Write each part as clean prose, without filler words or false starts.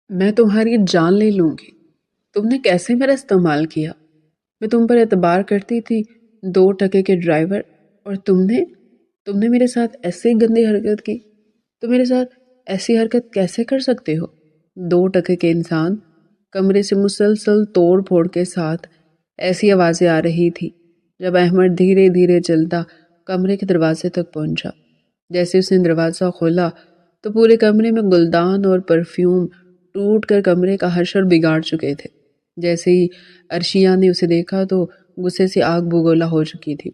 میں تمہاری جان لے لوں گی۔ تم نے کیسے میرا استعمال کیا؟ میں تم پر اعتبار کرتی تھی، 2 ٹکے کے ڈرائیور، اور تم نے میرے ساتھ ایسی گندی حرکت کی۔ تم میرے ساتھ ایسی حرکت کیسے کر سکتے ہو؟ 2 ٹکے کے انسان۔ کمرے سے مسلسل توڑ پھوڑ کے ساتھ ایسی آوازیں آ رہی تھی جب احمد دھیرے دھیرے چلتا کمرے کے دروازے تک پہنچا۔ جیسے اس نے دروازہ کھولا تو پورے کمرے میں گلدان اور پرفیوم ٹوٹ کر کمرے کا حشر بگاڑ چکے تھے۔ جیسے ہی عرشیہ نے اسے دیکھا تو غصے سے آگ بگولا ہو چکی تھی۔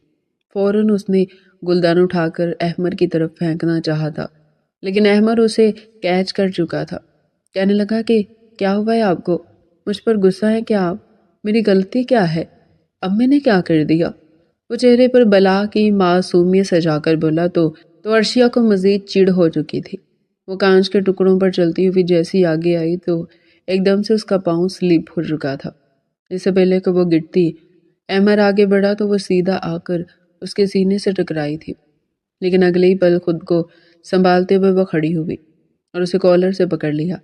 فوراً اس نے گلدان اٹھا کر احمد کی طرف پھینکنا چاہا تھا، لیکن احمد اسے کیچ کر چکا تھا۔ کہنے لگا کہ کیا ہوا ہے آپ کو؟ مجھ پر غصہ ہے کیا آپ؟ میری غلطی کیا ہے؟ اب میں نے کیا کر دیا؟ وہ چہرے پر بلا کی معصومیت سجا کر بولا تو عرشیہ کو مزید چڑ ہو چکی تھی۔ وہ کانچ کے ٹکڑوں پر چلتی ہوئی جیسی آگے آئی تو ایک دم سے اس کا پاؤں سلپ ہو چکا تھا۔ اس سے پہلے کہ وہ گرتی، احمد آگے بڑھا تو وہ سیدھا آ کر اس کے سینے سے ٹکرائی تھی، لیکن اگلے ہی پل خود کو سنبھالتے ہوئے وہ کھڑی ہوئی اور اسے کالر سے پکڑ لیا۔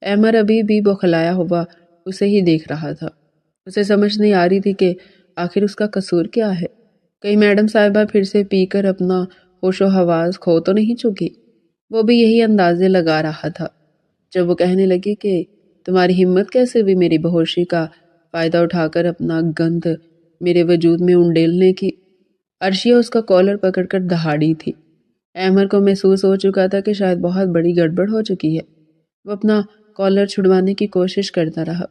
احمد ابھی بھی بوکھلایا ہوا اسے ہی دیکھ رہا تھا۔ اسے سمجھ نہیں آ رہی تھی کہ آخر اس کا قصور کیا ہے۔ کہیں میڈم صاحبہ پھر سے پی کر اپنا ہوش و حواس کھو تو نہیں چکی؟ وہ بھی یہی اندازے لگا رہا تھا جب وہ کہنے لگی کہ تمہاری ہمت کیسے بھی میری بہوشی کا فائدہ اٹھا کر اپنا گند میرے وجود میں انڈیلنے کی۔ عرشیہ اس کا کالر پکڑ کر دہاڑی تھی۔ احمد کو محسوس ہو چکا تھا کہ شاید بہت بڑی گڑبڑ ہو چکی ہے۔ وہ اپنا کالر چھڑوانے کی کوشش کرتا رہا،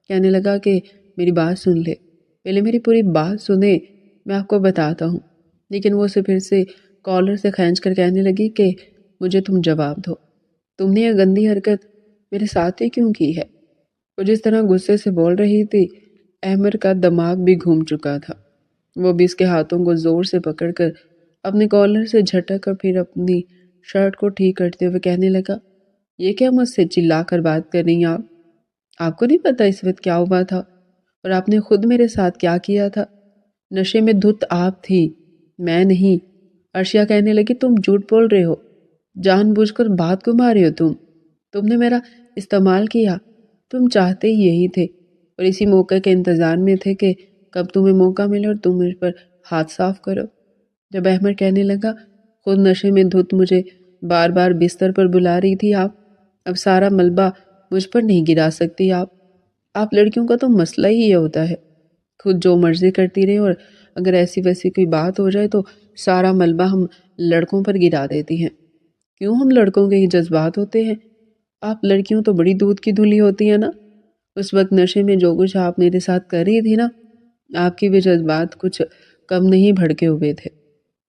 کہنے لگا کہ میری بات سن لے، پہلے میری پوری بات سنے، میں آپ کو بتاتا ہوں۔ لیکن وہ اسے پھر سے کالر سے کھینچ کر کہنے لگی کہ مجھے تم جواب دو، تم نے یہ گندی حرکت میرے ساتھ ہی کیوں کی ہے؟ وہ جس طرح غصے سے بول رہی تھی، احمد کا دماغ بھی گھوم چکا تھا۔ وہ بھی اس کے ہاتھوں کو زور سے پکڑ کر اپنے کالر سے جھٹک کر پھر اپنی شرٹ کو ٹھیک کرتے ہوئے کہنے لگا، یہ کیا مجھ سے چلا کر بات کر رہی ہیں آپ کو نہیں پتا اس وقت کیا ہوا تھا اور آپ نے خود میرے ساتھ کیا کیا تھا؟ نشے میں دھت آپ تھی، میں نہیں۔ عرشیہ کہنے لگی، تم جھوٹ بول رہے ہو، جان بوجھ کر بات گھما رہے ہو، تم نے میرا استعمال کیا، تم چاہتے ہی یہی تھے اور اسی موقع کے انتظار میں تھے کہ کب تمہیں موقع ملے اور تم مجھ پر ہاتھ صاف کرو۔ جب احمد کہنے لگا، خود نشے میں دھت مجھے بار بار بستر پر بلا رہی تھی آپ، اب سارا ملبہ مجھ پر نہیں گرا سکتی آپ لڑکیوں کا تو مسئلہ ہی یہ ہوتا ہے، خود جو مرضی کرتی رہے اور اگر ایسی ویسی کوئی بات ہو جائے تو سارا ملبہ ہم لڑکوں پر گرا دیتی ہیں۔ کیوں ہم لڑکوں کے ہی جذبات ہوتے ہیں؟ آپ لڑکیوں تو بڑی دودھ کی دھلی ہوتی ہیں نا۔ اس وقت نشے میں جو کچھ آپ میرے ساتھ کر رہی تھی نا، آپ کی بھی جذبات کچھ کم نہیں بھڑکے ہوئے تھے۔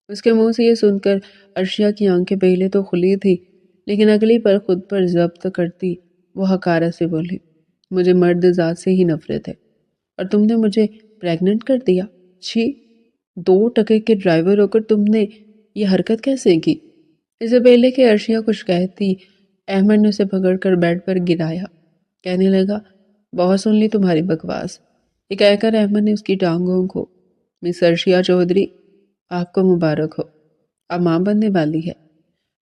اس کے منہ سے یہ سن کر عرشیہ کی آنکھیں پہلے تو کھلی تھی، لیکن اگلی پر خود پر ضبط کرتی وہ حقارت سے بولی، مجھے مرد ذات سے ہی نفرت ہے اور تم نے مجھے پریگننٹ کر دیا۔ چھی، 2 ٹکے کے ڈرائیور ہو کر تم نے یہ حرکت کیسے کی؟ اس سے پہلے کہ عرشیہ کچھ کہتی، احمد نے اسے پکڑ کر بیڈ پر گرایا، کہنے لگا، بہت سن لی تمہاری بکواس۔ یہ کہہ کر احمد نے اس کی ٹانگوں کو، مس عرشیہ چودھری، آپ کو مبارک ہو، اب ماں بننے والی ہے۔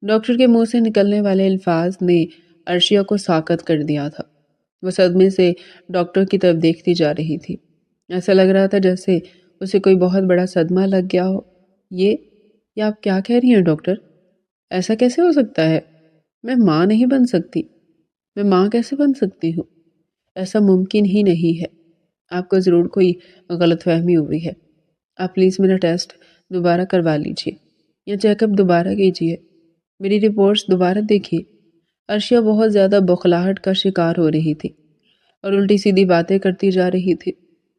ڈاکٹر کے منہ سے نکلنے والے الفاظ نے عرشیہ کو ساکت کر دیا تھا۔ وہ صدمے سے ڈاکٹر کی طرف دیکھتی جا رہی تھی۔ ایسا لگ رہا تھا جیسے اسے کوئی بہت بڑا صدمہ لگ گیا ہو۔ یہ آپ کیا کہہ رہی ہیں ڈاکٹر؟ ایسا کیسے ہو سکتا ہے؟ میں ماں نہیں بن سکتی۔ میں ماں کیسے بن سکتی ہوں؟ ایسا ممکن ہی نہیں ہے۔ آپ کو ضرور کوئی غلط فہمی ہوئی ہے۔ آپ پلیز میرا ٹیسٹ دوبارہ کروا لیجئے یا چیک اپ دوبارہ کیجئے، میری رپورٹس دوبارہ دیکھیے۔ عرشیہ بہت زیادہ بوکھلاہٹ کا شکار ہو رہی تھی اور الٹی سیدھی باتیں کرتی جا رہی تھی۔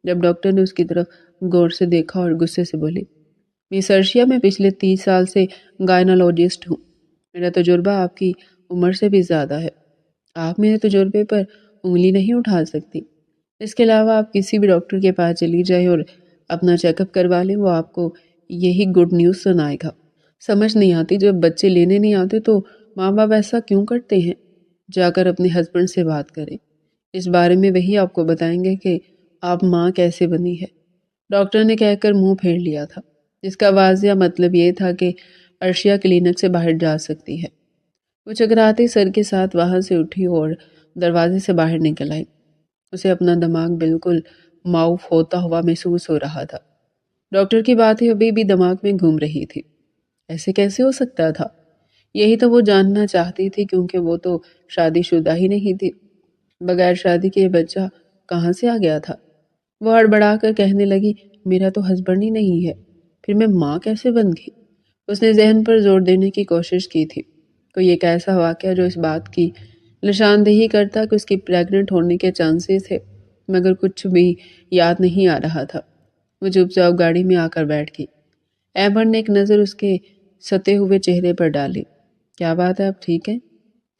جب ڈاکٹر نے اس کی طرف غور سے دیکھا اور غصے سے بولی، مس عرشیہ، میں پچھلے 30 سال سے گائنالوجسٹ ہوں، میرا تجربہ آپ کی عمر سے بھی زیادہ ہے، آپ میرے تجربے پر انگلی نہیں اٹھا سکتی۔ اس کے علاوہ آپ کسی بھی ڈاکٹر کے پاس چلی جائیں اور اپنا چیک اپ کروا لیں، وہ آپ کو یہی گڈ نیوز سنائے گا۔ سمجھ نہیں آتی، جب بچے لینے نہیں آتے تو ماں باپ ایسا کیوں کرتے ہیں؟ جا کر اپنے ہسبینڈ سے بات کریں، اس بارے میں وہی آپ کو بتائیں گے کہ آپ ماں کیسے بنی ہے۔ ڈاکٹر نے کہہ کر منہ پھیر لیا تھا، جس کا واضح مطلب یہ تھا کہ عرشیہ کلینک سے باہر جا سکتی ہے۔ وہ چکراتے سر کے ساتھ وہاں سے اٹھی اور دروازے سے باہر نکل آئی۔ اسے اپنا دماغ بالکل معاف ہوتا ہوا محسوس ہو رہا تھا۔ ڈاکٹر کی باتیں ابھی بھی دماغ میں گھوم رہی تھی۔ ایسے کیسے ہو سکتا تھا؟ یہی تو وہ جاننا چاہتی تھی، کیونکہ وہ تو شادی شدہ ہی نہیں تھی۔ بغیر شادی کے یہ بچہ کہاں سے آ گیا تھا؟ وہ ہڑبڑا کر کہنے لگی، میرا تو ہسبینڈ ہی نہیں ہے، پھر میں ماں کیسے بن گئی؟ اس نے ذہن پر زور دینے کی کوشش کی تھی، کوئی ایک ایسا واقعہ جو اس بات کی نشاندہی کرتا کہ اس کی پریگننٹ ہونے کے چانسز تھے، مگر کچھ بھی یاد نہیں آ رہا تھا۔ وہ چپ چاپ گاڑی میں آ کر بیٹھ گئی۔ احمد نے ایک نظر اس کے ستے ہوئے چہرے پر ڈالی۔ کیا بات ہے، آپ ٹھیک ہیں؟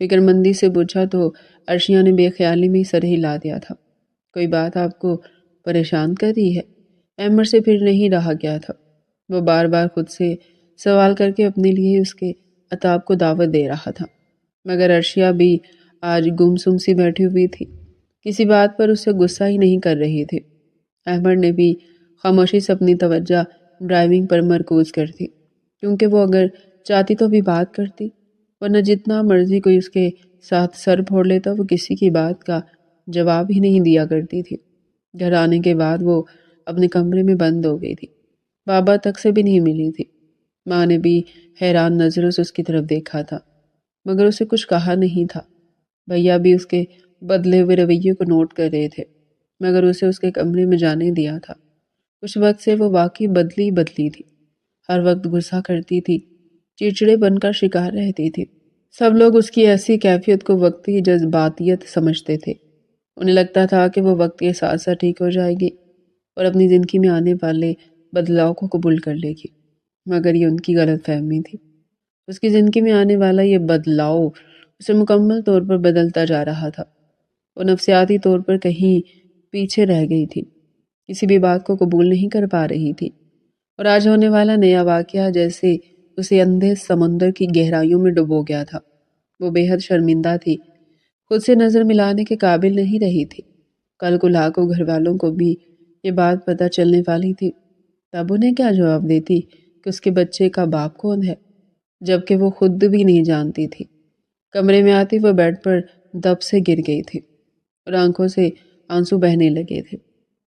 فکر مندی سے پوچھا تو عرشیہ نے بے خیالی میں سر ہلا دیا تھا۔ کوئی بات آپ کو پریشان کر رہی ہے؟ احمد سے پھر نہیں رہا گیا تھا۔ وہ بار بار خود سے سوال کر کے اپنے لیے اس کے عتاب کو دعوت دے رہا تھا، مگر عرشیہ بھی آج گم سم سی بیٹھی ہوئی تھی، کسی بات پر اس سے غصہ ہی نہیں کر رہی تھی۔ احمد نے بھی خاموشی سے اپنی توجہ ڈرائیونگ پر مرکوز کر دی، کیونکہ وہ اگر چاہتی تو بھی بات کرتی، ورنہ جتنا مرضی کوئی اس کے ساتھ سر پھوڑ لیتا، وہ کسی کی بات کا جواب ہی نہیں دیا کرتی تھی۔ گھر آنے کے بعد وہ اپنے کمرے میں بند ہو گئی تھی، بابا تک سے بھی نہیں ملی تھی۔ ماں نے بھی حیران نظروں سے اس کی طرف دیکھا تھا، مگر اسے کچھ کہا نہیں تھا۔ بھیا بھی اس کے بدلے ہوئے رویے کو نوٹ کر رہے تھے، مگر اسے اس کے کمرے میں جانے دیا تھا۔ کچھ وقت سے وہ واقعی بدلی تھی، ہر وقت غصہ کرتی تھی، چڑچڑے بن کر شکار رہتی تھی۔ سب لوگ اس کی ایسی کیفیت کو وقتی جذباتیت سمجھتے تھے۔ انہیں لگتا تھا کہ وہ وقت کے ساتھ ساتھ ٹھیک ہو جائے گی اور اپنی زندگی میں آنے والے بدلاؤ کو قبول کر لے گی، مگر یہ ان کی غلط فہمی تھی۔ اس کی زندگی میں آنے والا یہ بدلاؤ اسے مکمل طور پر بدلتا جا رہا تھا۔ وہ نفسیاتی طور پر کہیں پیچھے رہ گئی تھی، کسی بھی بات کو قبول نہیں کر پا رہی تھی، اور آج ہونے والا نیا واقعہ جیسے اسے اندھے سمندر کی گہرائیوں میں ڈبو گیا تھا۔ وہ بے حد شرمندہ تھی، خود سے نظر ملانے کے قابل نہیں رہی تھی۔ کل کو لاکھوں گھر والوں کو بھی یہ بات پتہ چلنے والی تھی، تب انہیں کیا جواب دیتی کہ اس کے بچے کا باپ کون ہے، جبکہ وہ خود بھی نہیں جانتی تھی۔ کمرے میں آتی وہ بیڈ پر دب سے گر گئی تھی اور آنکھوں سے آنسو بہنے لگے تھے۔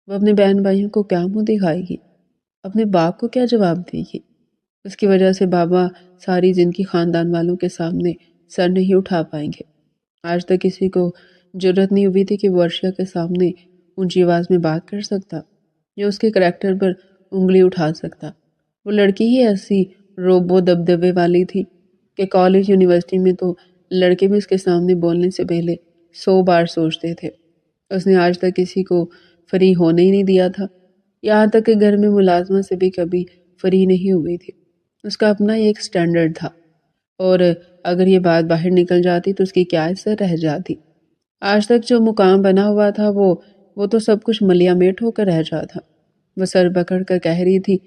وہ اپنے بہن بھائیوں کو کیا منہ دکھائے گی، اپنے باپ کو کیا جواب دے گی؟ اس کی وجہ سے بابا ساری زندگی خاندان والوں کے سامنے سر نہیں اٹھا پائیں گے۔ آج تک کسی کو جرت نہیں ہوئی تھی کہ وہ عرشیہ کے سامنے اونچی آواز میں بات کر سکتا یا اس کے کریکٹر پر انگلی اٹھا سکتا۔ وہ لڑکی ہی ایسی روبو دبدبے والی تھی کہ کالج یونیورسٹی میں تو لڑکے بھی اس کے سامنے بولنے سے پہلے 100 بار سوچتے تھے۔ اس نے آج تک کسی کو فری ہونے ہی نہیں دیا تھا، یہاں تک کہ گھر میں ملازمت سے بھی کبھی فری نہیں ہوئی تھی۔ اس کا اپنا ایک سٹینڈرڈ تھا، اور اگر یہ بات باہر نکل جاتی تو اس کی کیا عزت رہ جاتی۔ آج تک جو مقام بنا ہوا تھا وہ تو سب کچھ ملیا میٹ ہو کر رہ جاتا۔ وہ سر پکڑ کر کہہ رہی تھی،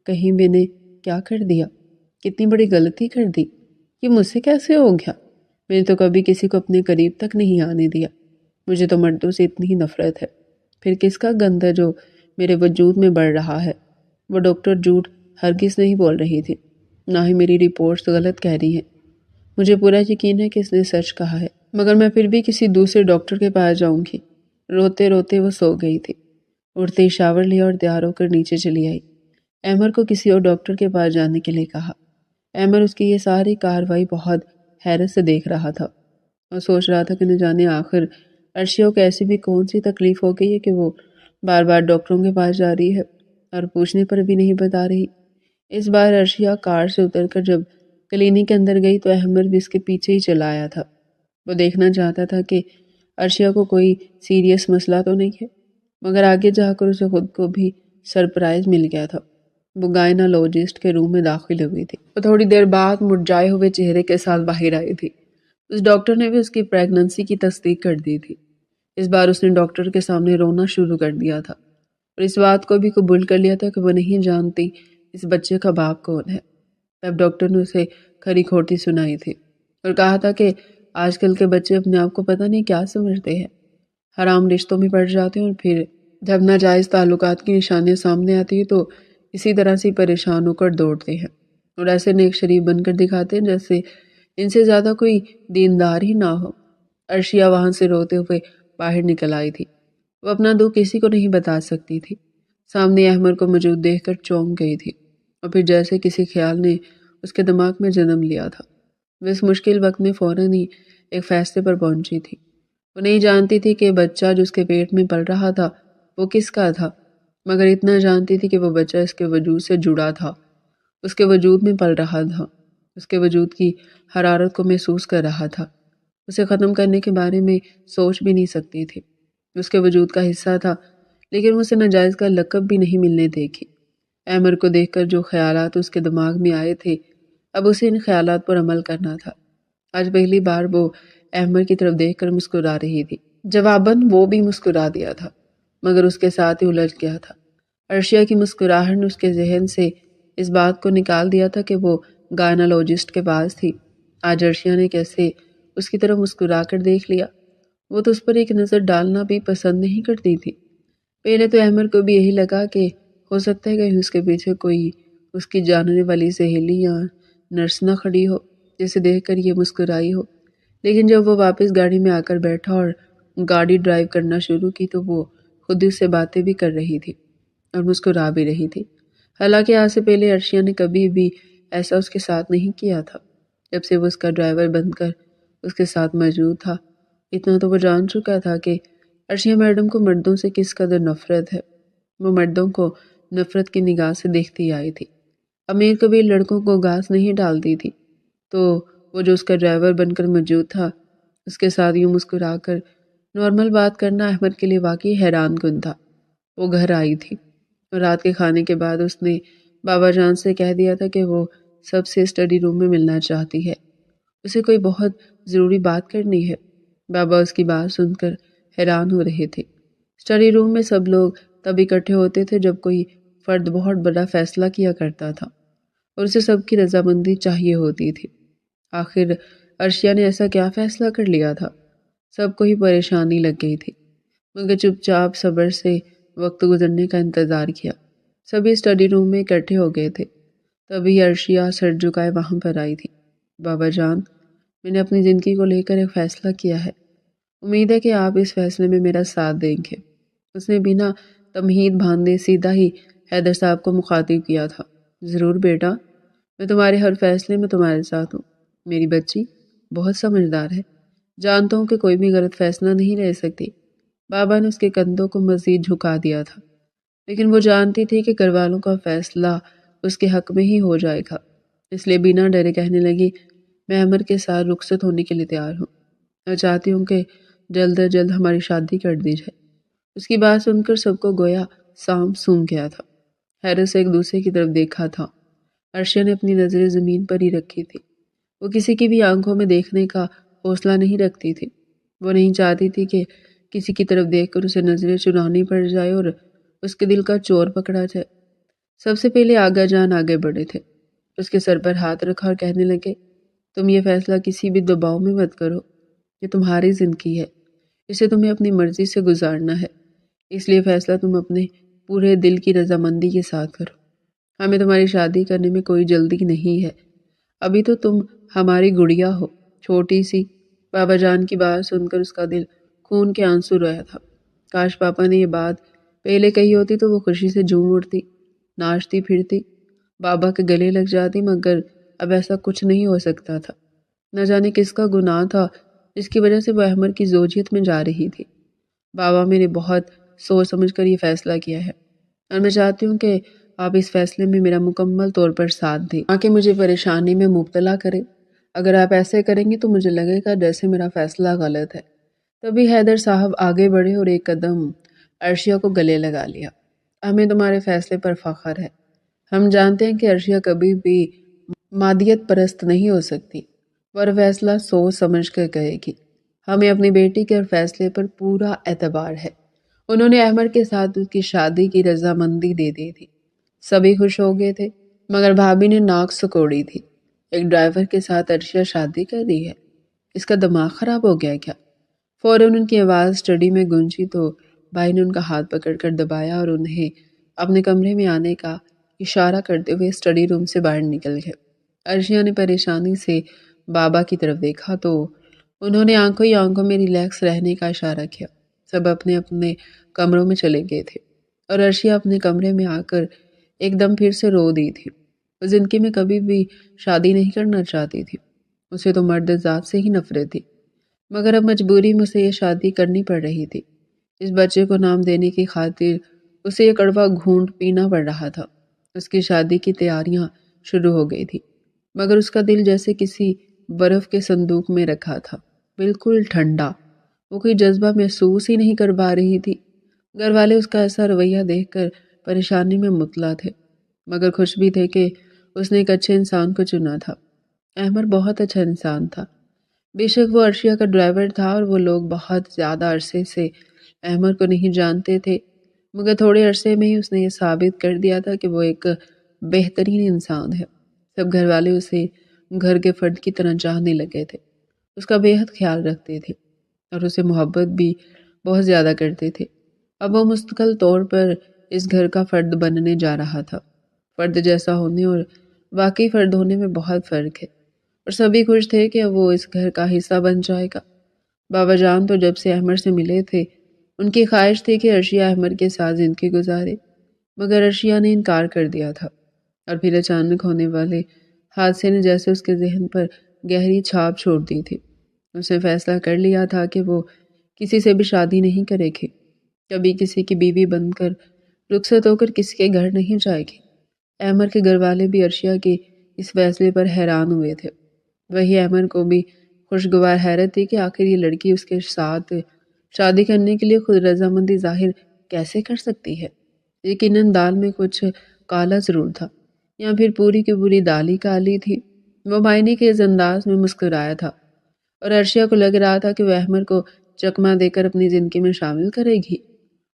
کہیں میں نے کیا کر دیا، کتنی بڑی غلطی کر دی، یہ مجھ سے کیسے ہو گیا؟ میں نے تو کبھی کسی کو اپنے قریب تک نہیں آنے دیا، مجھے تو مردوں سے اتنی ہی نفرت ہے، پھر کس کا گند ہے جو میرے وجود میں بڑھ رہا ہے؟ وہ ڈاکٹر جھوٹ ہرگز نہیں بول رہی تھی، نہ ہی میری رپورٹس غلط کہہ رہی ہیں۔ مجھے پورا یقین ہے کہ اس نے سچ کہا ہے، مگر میں پھر بھی کسی دوسرے ڈاکٹر کے پاس جاؤں گی۔ روتے روتے وہ سو گئی تھی۔ اٹھتے ہی شاور لیا اور تیار ہو کر نیچے چلی آئی۔ احمد کو کسی اور ڈاکٹر کے پاس جانے کے لیے کہا۔ احمد اس کی یہ ساری کارروائی بہت حیرت سے دیکھ رہا تھا اور سوچ رہا تھا کہ نہ جانے آخر عرشیہ کو ایسی بھی کون سی تکلیف ہو گئی ہے کہ وہ بار بار ڈاکٹروں کے پاس جا رہی ہے اور پوچھنے پر بھی نہیں بتا رہی۔ اس بار عرشیہ کار سے اتر کر جب کلینک کے اندر گئی تو احمد بھی اس کے پیچھے ہی چلا آیا تھا۔ وہ دیکھنا چاہتا تھا کہ عرشیہ کو کوئی سیریس مسئلہ تو نہیں ہے، مگر آگے جا کر اسے خود کو بھی سرپرائز مل گیا تھا۔ وہ گائنالوجسٹ کے روم میں داخل ہوئی تھی۔ وہ تھوڑی دیر بعد مرجھائے ہوئے چہرے کے ساتھ باہر آئی تھی۔ اس ڈاکٹر نے بھی اس کی پریگننسی کی تصدیق کر دی تھی۔ اس بار اس نے ڈاکٹر کے سامنے رونا شروع کر دیا تھا اور اس بات کو بھی قبول کر لیا تھا کہ وہ نہیں جانتی اس بچے کا باپ کون ہے۔ تب ڈاکٹر نے اسے کھری کھوٹی سنائی تھی اور کہا تھا کہ آج کل کے بچے اپنے آپ کو پتہ نہیں کیا سمجھتے ہیں، حرام رشتوں میں پڑ جاتے ہیں، اور پھر جب ناجائز تعلقات کی نشانیاں سامنے آتی ہیں تو اسی طرح سے پریشان ہو کر دوڑتے ہیں اور ایسے نیک شریف بن کر دکھاتے ہیں جیسے ان سے زیادہ کوئی دیندار ہی نہ ہو۔ عرشیہ وہاں سے روتے ہوئے باہر نکل آئی تھی۔ وہ اپنا دکھ کسی کو نہیں بتا سکتی تھی۔ سامنے احمد کو موجود دیکھ کر چونک گئی تھی، اور پھر جیسے کسی خیال نے اس کے دماغ میں جنم لیا تھا، وہ اس مشکل وقت میں فوراً ہی ایک فیصلے پر پہنچی تھی۔ وہ نہیں جانتی تھی کہ بچہ جو اس کے پیٹ میں پل رہا تھا وہ کس کا تھا، مگر اتنا جانتی تھی کہ وہ بچہ اس کے وجود سے جڑا تھا، اس کے وجود میں پل رہا تھا، اس کے وجود کی حرارت کو محسوس کر رہا تھا۔ اسے ختم کرنے کے بارے میں سوچ بھی نہیں سکتی تھی، اس کے وجود کا حصہ تھا، لیکن اسے ناجائز کا لقب بھی نہیں ملنے دے گی۔ احمد کو دیکھ کر جو خیالات اس کے دماغ میں آئے تھے، اب اسے ان خیالات پر عمل کرنا تھا۔ آج پہلی بار وہ احمد کی طرف دیکھ کر مسکرا رہی تھی۔ جواباً وہ بھی مسکرا دیا تھا، مگر اس کے ساتھ ہی الجھ گیا تھا۔ عرشیہ کی مسکراہٹ نے اس کے ذہن سے اس بات کو نکال دیا تھا کہ وہ گائنالوجسٹ کے پاس تھی۔ آج عرشیہ نے کیسے اس کی طرف مسکرا کر دیکھ لیا؟ وہ تو اس پر ایک نظر ڈالنا بھی پسند نہیں کرتی تھی۔ پہلے تو احمد کو بھی یہی لگا کہ ہو سکتا ہے کہ اس کے پیچھے کوئی اس کی جاننے والی سہیلی یا نرس نہ کھڑی ہو جسے دیکھ کر یہ مسکرائی ہو، لیکن جب وہ واپس گاڑی میں آ کر بیٹھا اور گاڑی ڈرائیو کرنا شروع کی تو وہ خود اس سے باتیں بھی کر رہی تھی اور مسکرا بھی رہی تھی۔ حالانکہ آج سے پہلے عرشیہ نے کبھی بھی ایسا اس کے ساتھ نہیں کیا تھا۔ جب سے وہ اس کا ڈرائیور بن کر اس کے ساتھ موجود تھا، اتنا تو وہ جان چکا تھا کہ عرشیہ میڈم کو مردوں سے کس قدر نفرت ہے۔ وہ مردوں کو نفرت کی نگاہ سے دیکھتی آئی تھی۔ امیر کبھی لڑکوں کو گھاس نہیں ڈالتی تھی، تو وہ جو اس کا ڈرائیور بن کر موجود تھا، اس کے ساتھ یوں مسکرا کر نارمل بات کرنا احمد کے لیے واقعی حیران کن تھا۔ وہ گھر آئی تھی اور رات کے کھانے کے بعد اس نے بابا جان سے کہہ دیا تھا کہ وہ سب سے اسٹڈی روم میں ملنا چاہتی ہے، اسے کوئی بہت ضروری بات کرنی ہے۔ بابا اس کی بات سن کر حیران ہو رہے تھے۔ اسٹڈی روم میں سب لوگ تب اکٹھے ہوتے تھے جب کوئی فرد بہت بڑا فیصلہ کیا کرتا تھا اور اسے سب کی رضامندی چاہیے ہوتی تھی۔ آخر عرشیہ نے ایسا کیا فیصلہ کر لیا تھا؟ سب کو ہی پریشانی لگ گئی تھی، مگر چپ چاپ صبر سے وقت گزرنے کا انتظار کیا۔ سبھی اسٹڈی روم میں اکٹھے ہو گئے تھے، تبھی عرشیہ سر جھکائے وہاں پر آئی تھی۔ بابا جان، میں نے اپنی زندگی کو لے کر ایک فیصلہ کیا ہے، امید ہے کہ آپ اس فیصلے میں میرا ساتھ دیں گے۔ اس نے بنا تمہید باندھے سیدھا ہی حیدر صاحب کو مخاطب کیا تھا۔ ضرور بیٹا، میں تمہارے ہر فیصلے میں تمہارے ساتھ ہوں۔ میری بچی بہت سمجھدار ہے، جانتا ہوں کہ کوئی بھی غلط فیصلہ نہیں لے سکتی۔ بابا نے اس کے کندھوں کو مزید جھکا دیا تھا، لیکن وہ جانتی تھی کہ گھر والوں کا فیصلہ اس کے حق میں ہی ہو جائے گا، اس لیے بنا ڈرے کہنے لگی، میں عمر کے ساتھ رخصت ہونے کے لیے تیار ہوں اور چاہتی ہوں کہ جلد از جلد ہماری شادی کر دی جائے۔ اس کی بات سن کر سب کو گویا سام سونگ گیا تھا، حیرت سے ایک دوسرے کی طرف دیکھا تھا۔ عرشیہ نے اپنی نظریں زمین پر ہی رکھی تھی۔ وہ کسی کی بھی آنکھوں میں دیکھنے کا حوصلہ نہیں رکھتی تھی۔ وہ نہیں چاہتی تھی کہ کسی کی طرف دیکھ کر اسے نظریں چرانی پڑ جائے اور اس کے دل کا چور پکڑا جائے۔ سب سے پہلے آغا جان آگے بڑھے تھے، اس کے سر پر ہاتھ رکھا اور کہنے لگے، تم یہ فیصلہ کسی بھی دباؤ میں مت کرو، یہ تمہاری زندگی ہے، اسے تمہیں اپنی مرضی سے گزارنا ہے، اس لیے فیصلہ تم اپنے پورے دل کی رضامندی کے ساتھ کرو۔ ہمیں تمہاری شادی کرنے میں کوئی جلدی نہیں ہے، ابھی تو تم ہماری گڑیا ہو، چھوٹی سی۔ بابا جان کی بات سن کر اس کا دل خون کے آنسو رویا تھا۔ کاش پاپا نے یہ بات پہلے کہی ہوتی تو وہ خوشی سے جھوم اٹھتی، ناچتی پھرتی، بابا کے گلے لگ جاتی، مگر اب ایسا کچھ نہیں ہو سکتا تھا۔ نہ جانے کس کا گناہ تھا جس کی وجہ سے وہ احمد کی زوجیت میں جا رہی تھی۔ بابا، میں نے بہت سوچ سمجھ کر یہ فیصلہ کیا ہے اور میں چاہتی ہوں کہ آپ اس فیصلے میں میرا مکمل طور پر ساتھ دیں، نہ کہ مجھے پریشانی میں مبتلا کریں۔ اگر آپ ایسے کریں گے تو مجھے لگے گا جیسے میرا فیصلہ غلط ہے۔ تبھی حیدر صاحب آگے بڑھے اور ایک قدم عرشیہ کو گلے لگا لیا۔ ہمیں تمہارے فیصلے پر فخر ہے۔ ہم جانتے ہیں کہ عرشیہ کبھی بھی مادیت پرست نہیں ہو سکتی، اور فیصلہ سوچ سمجھ کر کہے گی۔ ہمیں اپنی بیٹی کے فیصلے پر پورا اعتبار ہے۔ انہوں نے احمد کے ساتھ اس کی شادی کی رضامندی دے دی تھی۔ سبھی خوش ہو گئے تھے، مگر بھابھی نے ناک سکوڑی تھی۔ ایک ڈرائیور کے ساتھ عرشیہ شادی کر دی ہے، اس کا دماغ خراب ہو گیا کیا؟ فوراً ان کی آواز اسٹڈی میں گونجی تو بھائی نے ان کا ہاتھ پکڑ کر دبایا اور انہیں اپنے کمرے میں آنے کا اشارہ کرتے ہوئے اسٹڈی روم سے باہر نکل گئے۔ عرشیہ نے پریشانی سے بابا کی طرف دیکھا تو انہوں نے آنکھوں ہی آنکھوں میں ریلیکس رہنے کا اشارہ کیا۔ سب اپنے اپنے کمروں میں چلے گئے تھے اور عرشیہ اپنے کمرے میں آ کر ایک دم پھر سے رو دی تھی۔ وہ زندگی میں کبھی بھی شادی نہیں کرنا چاہتی تھی، اسے تو مرد ذات سے ہی نفرت تھی، مگر اب مجبوری میں اسے یہ شادی کرنی پڑ رہی تھی۔ اس بچے کو نام دینے کی خاطر اسے یہ کڑوا گھونٹ پینا پڑ رہا تھا۔ اس کی شادی کی تیاریاں شروع ہو گئی تھی، مگر اس کا دل جیسے کسی برف کے صندوق میں رکھا تھا، بالکل ٹھنڈا۔ وہ کوئی جذبہ محسوس ہی نہیں کر پا رہی تھی۔ گھر والے اس کا ایسا رویہ دیکھ کر پریشانی میں مبتلا تھے، مگر خوش بھی تھے کہ اس نے ایک اچھے انسان کو چنا تھا۔ احمد بہت اچھا انسان تھا۔ بے شک وہ عرشیہ کا ڈرائیور تھا اور وہ لوگ بہت زیادہ عرصے سے احمد کو نہیں جانتے تھے، مگر تھوڑے عرصے میں ہی اس نے یہ ثابت کر دیا تھا کہ وہ ایک بہترین انسان ہے۔ سب گھر والے اسے گھر کے فرد کی طرح چاہنے لگے تھے، اس کا بے حد خیال رکھتے تھے اور اسے محبت بھی بہت زیادہ کرتے تھے۔ اب وہ مستقل طور پر اس گھر کا فرد بننے جا رہا تھا۔ فرد جیسا ہونے اور واقعی فرد ہونے میں بہت فرق ہے، اور سبھی خوش تھے کہ وہ اس گھر کا حصہ بن جائے گا۔ بابا جان تو جب سے احمد سے ملے تھے ان کی خواہش تھی کہ عرشیہ احمد کے ساتھ زندگی گزارے، مگر عرشیہ نے انکار کر دیا تھا، اور پھر اچانک ہونے والے حادثے نے جیسے اس کے ذہن پر گہری چھاپ چھوڑ دی تھی۔ اس نے فیصلہ کر لیا تھا کہ وہ کسی سے بھی شادی نہیں کرے گی، کبھی کسی کی بیوی بن کر رخصت ہو کر کسی کے گھر نہیں جائے گی۔ احمد کے گھر والے بھی عرشیہ کے اس فیصلے پر حیران ہوئے تھے۔ وہی احمد کو بھی خوشگوار حیرت تھی کہ آخر یہ لڑکی اس کے ساتھ شادی کرنے کے لیے خود رضامندی ظاہر کیسے کر سکتی ہے۔ یقیناً دال میں کچھ کالا ضرور تھا، یا پھر پوری کی پوری دال ہی کالی تھی۔ وہ معنی کے اس انداز میں مسکرایا تھا اور عرشیہ کو لگ رہا تھا کہ وہ احمد کو چکمہ دے کر اپنی زندگی میں شامل کرے گی،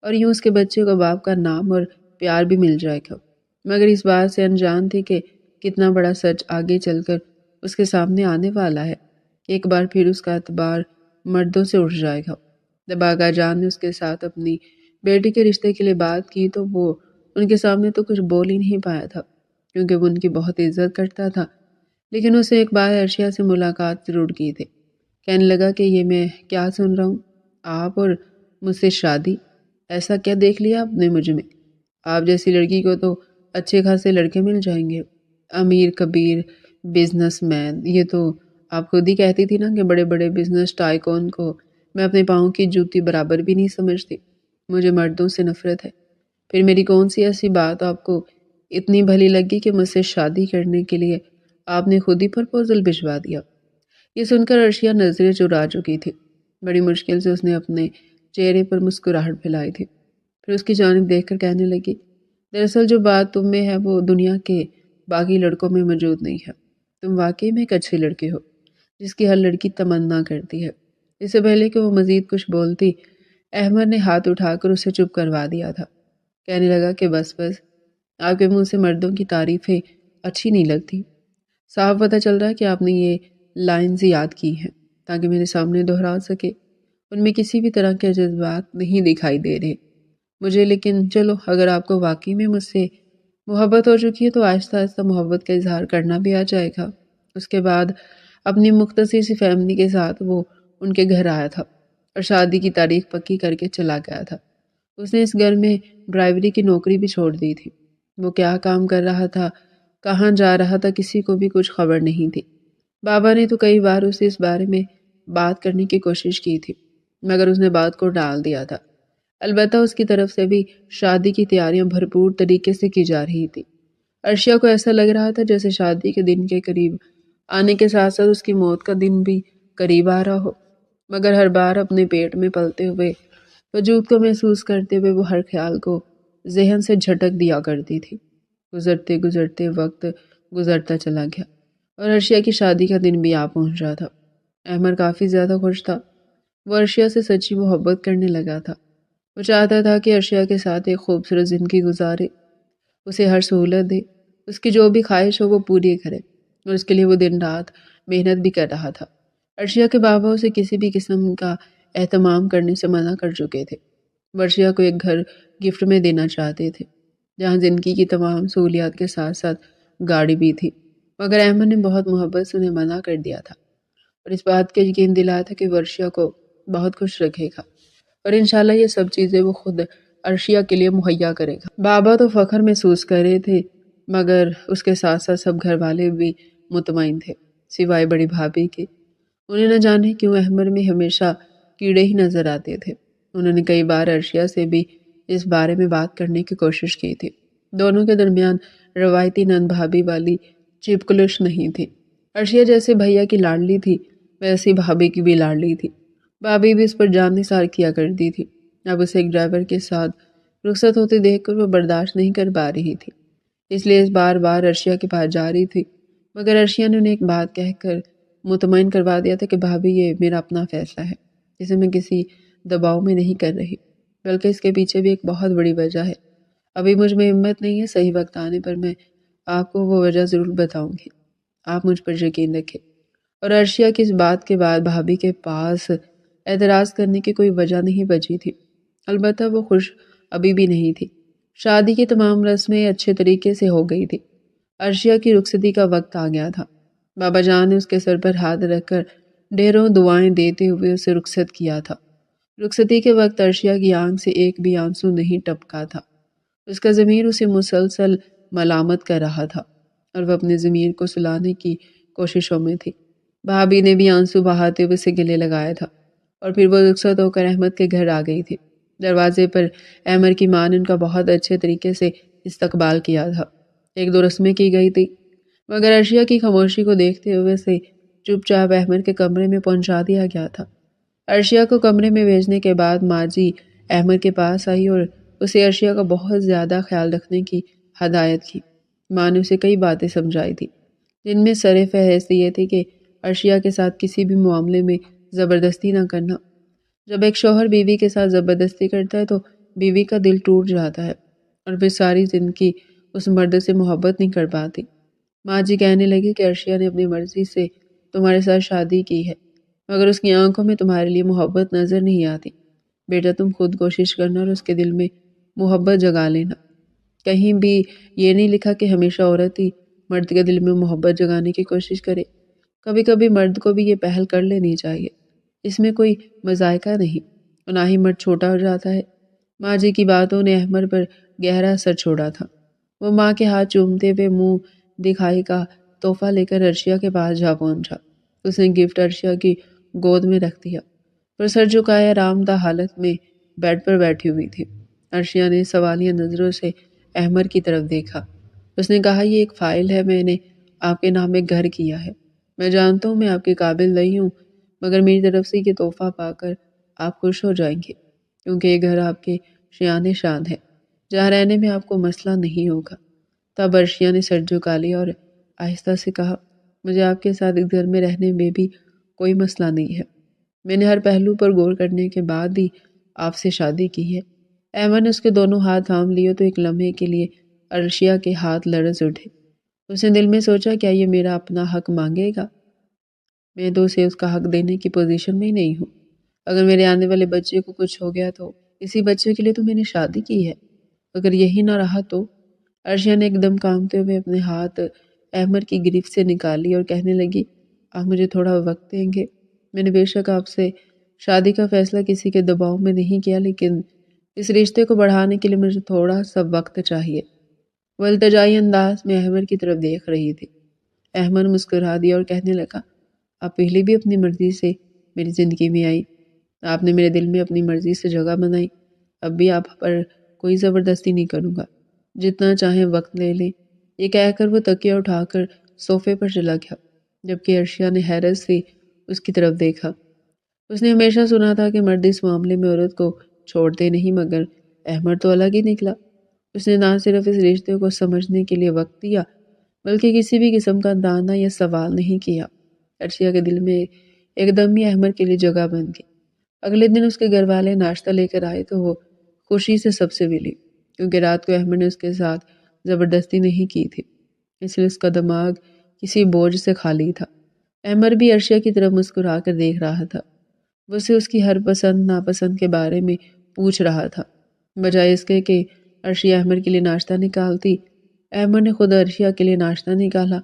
اور یوں اس کے بچے کو باپ کا نام اور پیار بھی مل جائے گا، مگر اس بات سے انجان تھی کہ کتنا بڑا سچ آگے چل کر اس کے سامنے آنے والا ہے۔ ایک بار پھر اس کا اعتبار مردوں سے اٹھ جائے گا۔ جب آغا جان نے اس کے ساتھ اپنی بیٹی کے رشتے کے لیے بات کی تو وہ ان کے سامنے تو کچھ بول ہی نہیں پایا تھا، کیونکہ وہ ان کی بہت عزت کرتا تھا، لیکن اسے ایک بار عرشیہ سے ملاقات ضرور کی تھی۔ کہنے لگا کہ یہ میں کیا سن رہا ہوں، آپ اور مجھ سے شادی؟ ایسا کیا دیکھ لیا آپ نے مجھ میں؟ آپ جیسی لڑکی کو تو اچھے خاصے لڑکے مل جائیں گے، امیر کبیر بزنس مین۔ یہ تو آپ خود ہی کہتی تھی نا کہ بڑے بڑے بزنس ٹائکون کو میں اپنے پاؤں کی جوتی برابر بھی نہیں سمجھتی۔ مجھے مردوں سے نفرت ہے۔ پھر میری کون سی ایسی بات آپ کو اتنی بھلی لگی کہ مجھ سے شادی کرنے کے لیے آپ نے خود ہی پرپوزل بھجوا دیا؟ یہ سن کر عرشیہ نظریں چرا چکی تھی۔ بڑی مشکل سے اس نے اپنے چہرے پر مسکراہٹ پھیلائی تھی، پھر اس کی جانب دیکھ کر کہنے لگی، دراصل جو بات تم میں ہے وہ دنیا کے باقی لڑکوں میں موجود نہیں ہے۔ تم واقعی میں ایک اچھی لڑکی ہو جس کی ہر لڑکی تمنا کرتی ہے۔ اس سے پہلے کہ وہ مزید کچھ بولتی، احمد نے ہاتھ اٹھا کر اسے چپ کروا دیا تھا۔ کہنے لگا کہ بس آپ کے منہ سے مردوں کی تعریفیں اچھی نہیں لگتی۔ صاف پتہ چل رہا ہے کہ آپ نے یہ لائنز یاد کی ہیں تاکہ میرے سامنے دہرا سکے۔ ان میں کسی بھی طرح کے جذبات نہیں دکھائی دے رہے مجھے، لیکن چلو اگر آپ کو واقعی میں مجھ سے محبت ہو چکی ہے تو آہستہ آہستہ محبت کا اظہار کرنا بھی آ جائے گا۔ اس کے بعد اپنی مختصر سی فیملی کے ساتھ وہ ان کے گھر آیا تھا اور شادی کی تاریخ پکی کر کے چلا گیا تھا۔ اس نے اس گھر میں ڈرائیوری کی نوکری بھی چھوڑ دی تھی۔ وہ کیا کام کر رہا تھا، کہاں جا رہا تھا، کسی کو بھی کچھ خبر نہیں تھی۔ بابا نے تو کئی بار اسے اس بارے میں بات کرنے کی کوشش کی تھی، مگر اس نے بات کو ٹال دیا تھا۔ البتہ اس کی طرف سے بھی شادی کی تیاریاں بھرپور طریقے سے کی جا رہی تھی۔ عرشیہ کو ایسا لگ رہا تھا جیسے شادی کے دن کے قریب آنے کے ساتھ ساتھ اس کی موت کا دن بھی قریب آ رہا ہو، مگر ہر بار اپنے پیٹ میں پلتے ہوئے وجود کو محسوس کرتے ہوئے وہ ہر خیال کو ذہن سے جھٹک دیا کرتی تھی۔ گزرتے گزرتے وقت گزرتا چلا گیا اور عرشیہ کی شادی کا دن بھی آ پہنچا تھا۔ احمد کافی زیادہ خوش تھا۔ وہ عرشیہ سے سچی محبت کرنے لگا تھا۔ وہ چاہتا تھا کہ عرشیہ کے ساتھ ایک خوبصورت زندگی گزارے، اسے ہر سہولت دے، اس کی جو بھی خواہش ہو وہ پوری کرے، اور اس کے لیے وہ دن رات محنت بھی کر رہا تھا۔ عرشیہ کے بابا اسے کسی بھی قسم کا اہتمام کرنے سے منع کر چکے تھے۔ وہ عرشیہ کو ایک گھر گفٹ میں دینا چاہتے تھے جہاں زندگی کی تمام سہولیات کے ساتھ ساتھ گاڑی بھی تھی، مگر احمد نے بہت محبت سے انہیں منع کر دیا تھا۔ اور اس بات کا یقین دلایا تھا کہ وہ عرشیہ کو بہت خوش رکھے گا اور انشاءاللہ یہ سب چیزیں وہ خود عرشیہ کے لیے مہیا کرے گا۔ بابا تو فخر محسوس کر رہے تھے مگر اس کے ساتھ ساتھ سب گھر والے بھی مطمئن تھے سوائے بڑی بھابھی کے۔ انہیں نہ جانے کیوں احمد میں ہمیشہ کیڑے ہی نظر آتے تھے۔ انہوں نے کئی بار عرشیہ سے بھی اس بارے میں بات کرنے کی کوشش کی تھی۔ دونوں کے درمیان روایتی نند بھابھی والی چپکلش نہیں تھی۔ عرشیہ جیسے بھیا کی لاڈلی تھی ویسی بھابھی کی بھی لاڈلی تھی۔ بھابھی بھی اس پر جان نثار کیا کرتی تھی۔ اب اسے ایک ڈرائیور کے ساتھ رخصت ہوتے دیکھ کر وہ برداشت نہیں کر پا رہی تھی، اس لیے اس بار بار عرشیہ کے پاس جا رہی تھی، مگر عرشیہ نے انہیں ایک بات کہہ کر مطمئن کروا دیا تھا کہ بھابھی یہ میرا اپنا فیصلہ ہے جسے میں کسی دباؤ میں نہیں کر رہی، بلکہ اس کے پیچھے بھی ایک بہت بڑی وجہ ہے۔ ابھی مجھ میں ہمت نہیں ہے، صحیح وقت آنے پر میں آپ کو وہ وجہ ضرور بتاؤں گی، آپ مجھ پر یقین رکھیں۔ اور عرشیہ کی اس بات کے بعد بھابھی کے پاس اعتراض کرنے کی کوئی وجہ نہیں بچی تھی۔ البتہ وہ خوش ابھی بھی نہیں تھی۔ شادی کی تمام رسمیں اچھے طریقے سے ہو گئی تھی۔ عرشیہ کی رخصتی کا وقت آ گیا تھا۔ بابا جان نے اس کے سر پر ہاتھ رکھ کر ڈھیروں دعائیں دیتے ہوئے اسے رخصت کیا تھا۔ رخصتی کے وقت عرشیہ کی آنکھ سے ایک بھی آنسو نہیں ٹپکا تھا۔ اس کا ضمیر اسے مسلسل ملامت کر رہا تھا اور وہ اپنے ضمیر کو سلانے کی کوششوں میں تھی۔ بھابھی نے بھی آنسو بہاتے ہوئے اسے گلے لگایا تھا اور پھر وہ رخصت ہو کر احمد کے گھر آ گئی تھی۔ دروازے پر احمد کی ماں نے ان کا بہت اچھے طریقے سے استقبال کیا تھا۔ ایک دو رسمیں کی گئی تھی مگر عرشیہ کی خاموشی کو دیکھتے ہوئے اسے چپ چاپ احمد کے کمرے میں پہنچا دیا گیا تھا۔ عرشیہ کو کمرے میں بھیجنے کے بعد ماں جی احمد کے پاس آئی اور اسے عرشیہ کا بہت زیادہ خیال رکھنے کی ہدایت کی۔ ماں نے اسے کئی باتیں سمجھائی تھی جن میں سر فہرست یہ تھی کہ عرشیہ کے ساتھ کسی بھی معاملے میں زبردستی نہ کرنا۔ جب ایک شوہر بیوی کے ساتھ زبردستی کرتا ہے تو بیوی کا دل ٹوٹ جاتا ہے اور پھر ساری زندگی اس مرد سے محبت نہیں کر پاتی۔ ماں جی کہنے لگی کہ عرشیہ نے اپنی مرضی سے تمہارے ساتھ شادی کی ہے مگر اس کی آنکھوں میں تمہارے لیے محبت نظر نہیں آتی۔ بیٹا تم خود کوشش کرنا اور اس کے دل میں محبت جگا لینا۔ کہیں بھی یہ نہیں لکھا کہ ہمیشہ عورت ہی مرد کے دل میں محبت جگانے کی کوشش کرے، کبھی کبھی مرد کو بھی یہ پہل کر لینی چاہیے، اس میں کوئی مذائقہ نہیں اور نہ ہی مرد چھوٹا ہو جاتا ہے۔ ماں جی کی باتوں نے احمد پر گہرا اثر چھوڑا تھا۔ وہ ماں کے ہاتھ چومتے ہوئے منہ دکھائی کا تحفہ لے کر عرشیہ کے پاس جا پہنچا۔ اس نے گفٹ عرشیہ کی گود میں رکھ دیا اور سر جھکائے آرام دہ حالت میں بیڈ پر بیٹھی ہوئی تھی۔ عرشیہ نے سوالیہ نظروں سے احمد کی طرف دیکھا۔ اس نے کہا یہ ایک فائل ہے، میں نے آپ کے نام ایک گھر کیا ہے۔ میں جانتا ہوں میں آپ کے قابل نہیں ہوں مگر میری طرف سے یہ تحفہ پا کر آپ خوش ہو جائیں گے کیونکہ یہ گھر آپ کے شان شان ہے جہاں رہنے میں آپ کو مسئلہ نہیں ہوگا۔ تب عرشیہ نے سر جھکا لیا اور آہستہ سے کہا مجھے آپ کے ساتھ اس گھر میں رہنے میں بھی کوئی مسئلہ نہیں ہے۔ میں نے ہر پہلو پر غور کرنے کے بعد ہی آپ سے شادی کی ہے۔ احمد نے اس کے دونوں ہاتھ تھام لیے تو ایک لمحے کے لیے عرشیہ کے ہاتھ لرز اٹھے۔ اس نے دل میں سوچا کیا یہ میرا اپنا حق مانگے گا؟ میں تو اسے اس کا حق دینے کی پوزیشن میں ہی نہیں ہوں۔ اگر میرے آنے والے بچے کو کچھ ہو گیا تو اسی بچے کے لیے تو میں نے شادی کی ہے، اگر یہی نہ رہا تو۔ عرشیہ نے ایک دم کانپتے ہوئے اپنے ہاتھ احمد کی گرفت سے نکالی اور کہنے لگی آپ مجھے تھوڑا وقت دیں گے؟ میں نے بے شک آپ سے شادی کا فیصلہ کسی کے دباؤ میں نہیں کیا لیکن اس رشتے کو بڑھانے کے لیے مجھے تھوڑا سا وقت چاہیے۔ وہ التجائی انداز میں احمد کی طرف دیکھ رہی تھی۔ احمد مسکرا دیا اور کہنے لگا آپ پہلے بھی اپنی مرضی سے میری زندگی میں آئی، آپ نے میرے دل میں اپنی مرضی سے جگہ بنائی، اب بھی آپ پر کوئی زبردستی نہیں کروں گا، جتنا چاہیں وقت لے لیں۔ یہ کہہ کر وہ تکیہ اٹھا کر صوفے پر چلا گیا جبکہ عرشیہ نے حیرت سے اس کی طرف دیکھا۔ اس نے ہمیشہ سنا تھا کہ مرد اس معاملے میں عورت کو چھوڑتے نہیں مگر احمد تو الگ ہی نکلا۔ اس نے نہ صرف اس رشتے کو سمجھنے کے لیے وقت دیا بلکہ کسی بھی قسم کا دانہ یا سوال نہیں کیا۔ عرشیہ کے دل میں ایک دم ہی احمد کے لیے جگہ بن گئی۔ اگلے دن اس کے گھر والے ناشتہ لے کر آئے تو وہ خوشی سے سب سے ملی کیونکہ رات کو احمد نے اس کے ساتھ زبردستی نہیں کی تھی، اس لیے اس کا دماغ کسی بوجھ سے خالی تھا۔ احمد بھی عرشیہ کی طرف مسکرا کر دیکھ رہا تھا۔ وہ اسے اس کی ہر پسند ناپسند کے بارے میں پوچھ رہا تھا۔ بجائے اس کے کہ عرشیہ احمد کے لیے ناشتہ نکالتی، احمد نے خود عرشیہ کے لیے ناشتہ نکالا۔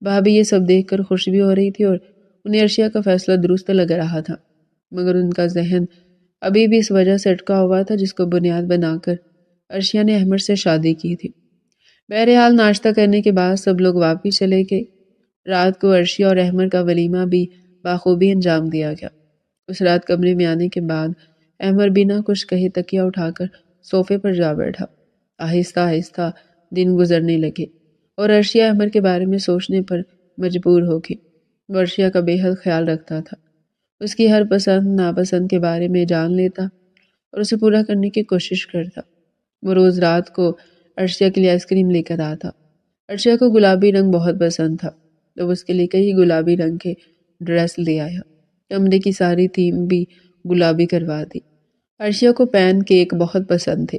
بھابھی یہ سب دیکھ کر خوش بھی ہو رہی تھی اور انہیں عرشیہ کا فیصلہ درست لگ رہا تھا، مگر ان کا ذہن ابھی بھی اس وجہ سے اٹکا ہوا تھا جس کو بنیاد بنا کر عرشیہ نے احمد سے شادی کی تھی۔ بہرحال ناشتہ کرنے کے بعد سب لوگ واپس چلے گئے۔ رات کو عرشیہ اور احمد کا ولیمہ بھی بخوبی انجام دیا گیا۔ اس رات کمرے میں آنے کے بعد احمد بنا کچھ کہے تکیہ اٹھا کر صوفے پر جا بیٹھا۔ آہستہ آہستہ دن گزرنے لگے اور عرشیہ احمد کے بارے میں سوچنے پر مجبور ہو گئی۔ وہ عرشیہ کا بے حد خیال رکھتا تھا، اس کی ہر پسند ناپسند کے بارے میں جان لیتا اور اسے پورا کرنے کی کوشش کرتا۔ وہ روز رات کو عرشیہ کے لیے آئس کریم لے کر آتا۔ عرشیہ کو گلابی رنگ بہت پسند تھا تو وہ اس کے لیے کئی گلابی رنگ کے ڈریس لے آیا۔ کمرے کی ساری تھیم بھی گلابی کروا دی۔ عرشیہ کو پین کیک بہت پسند تھے،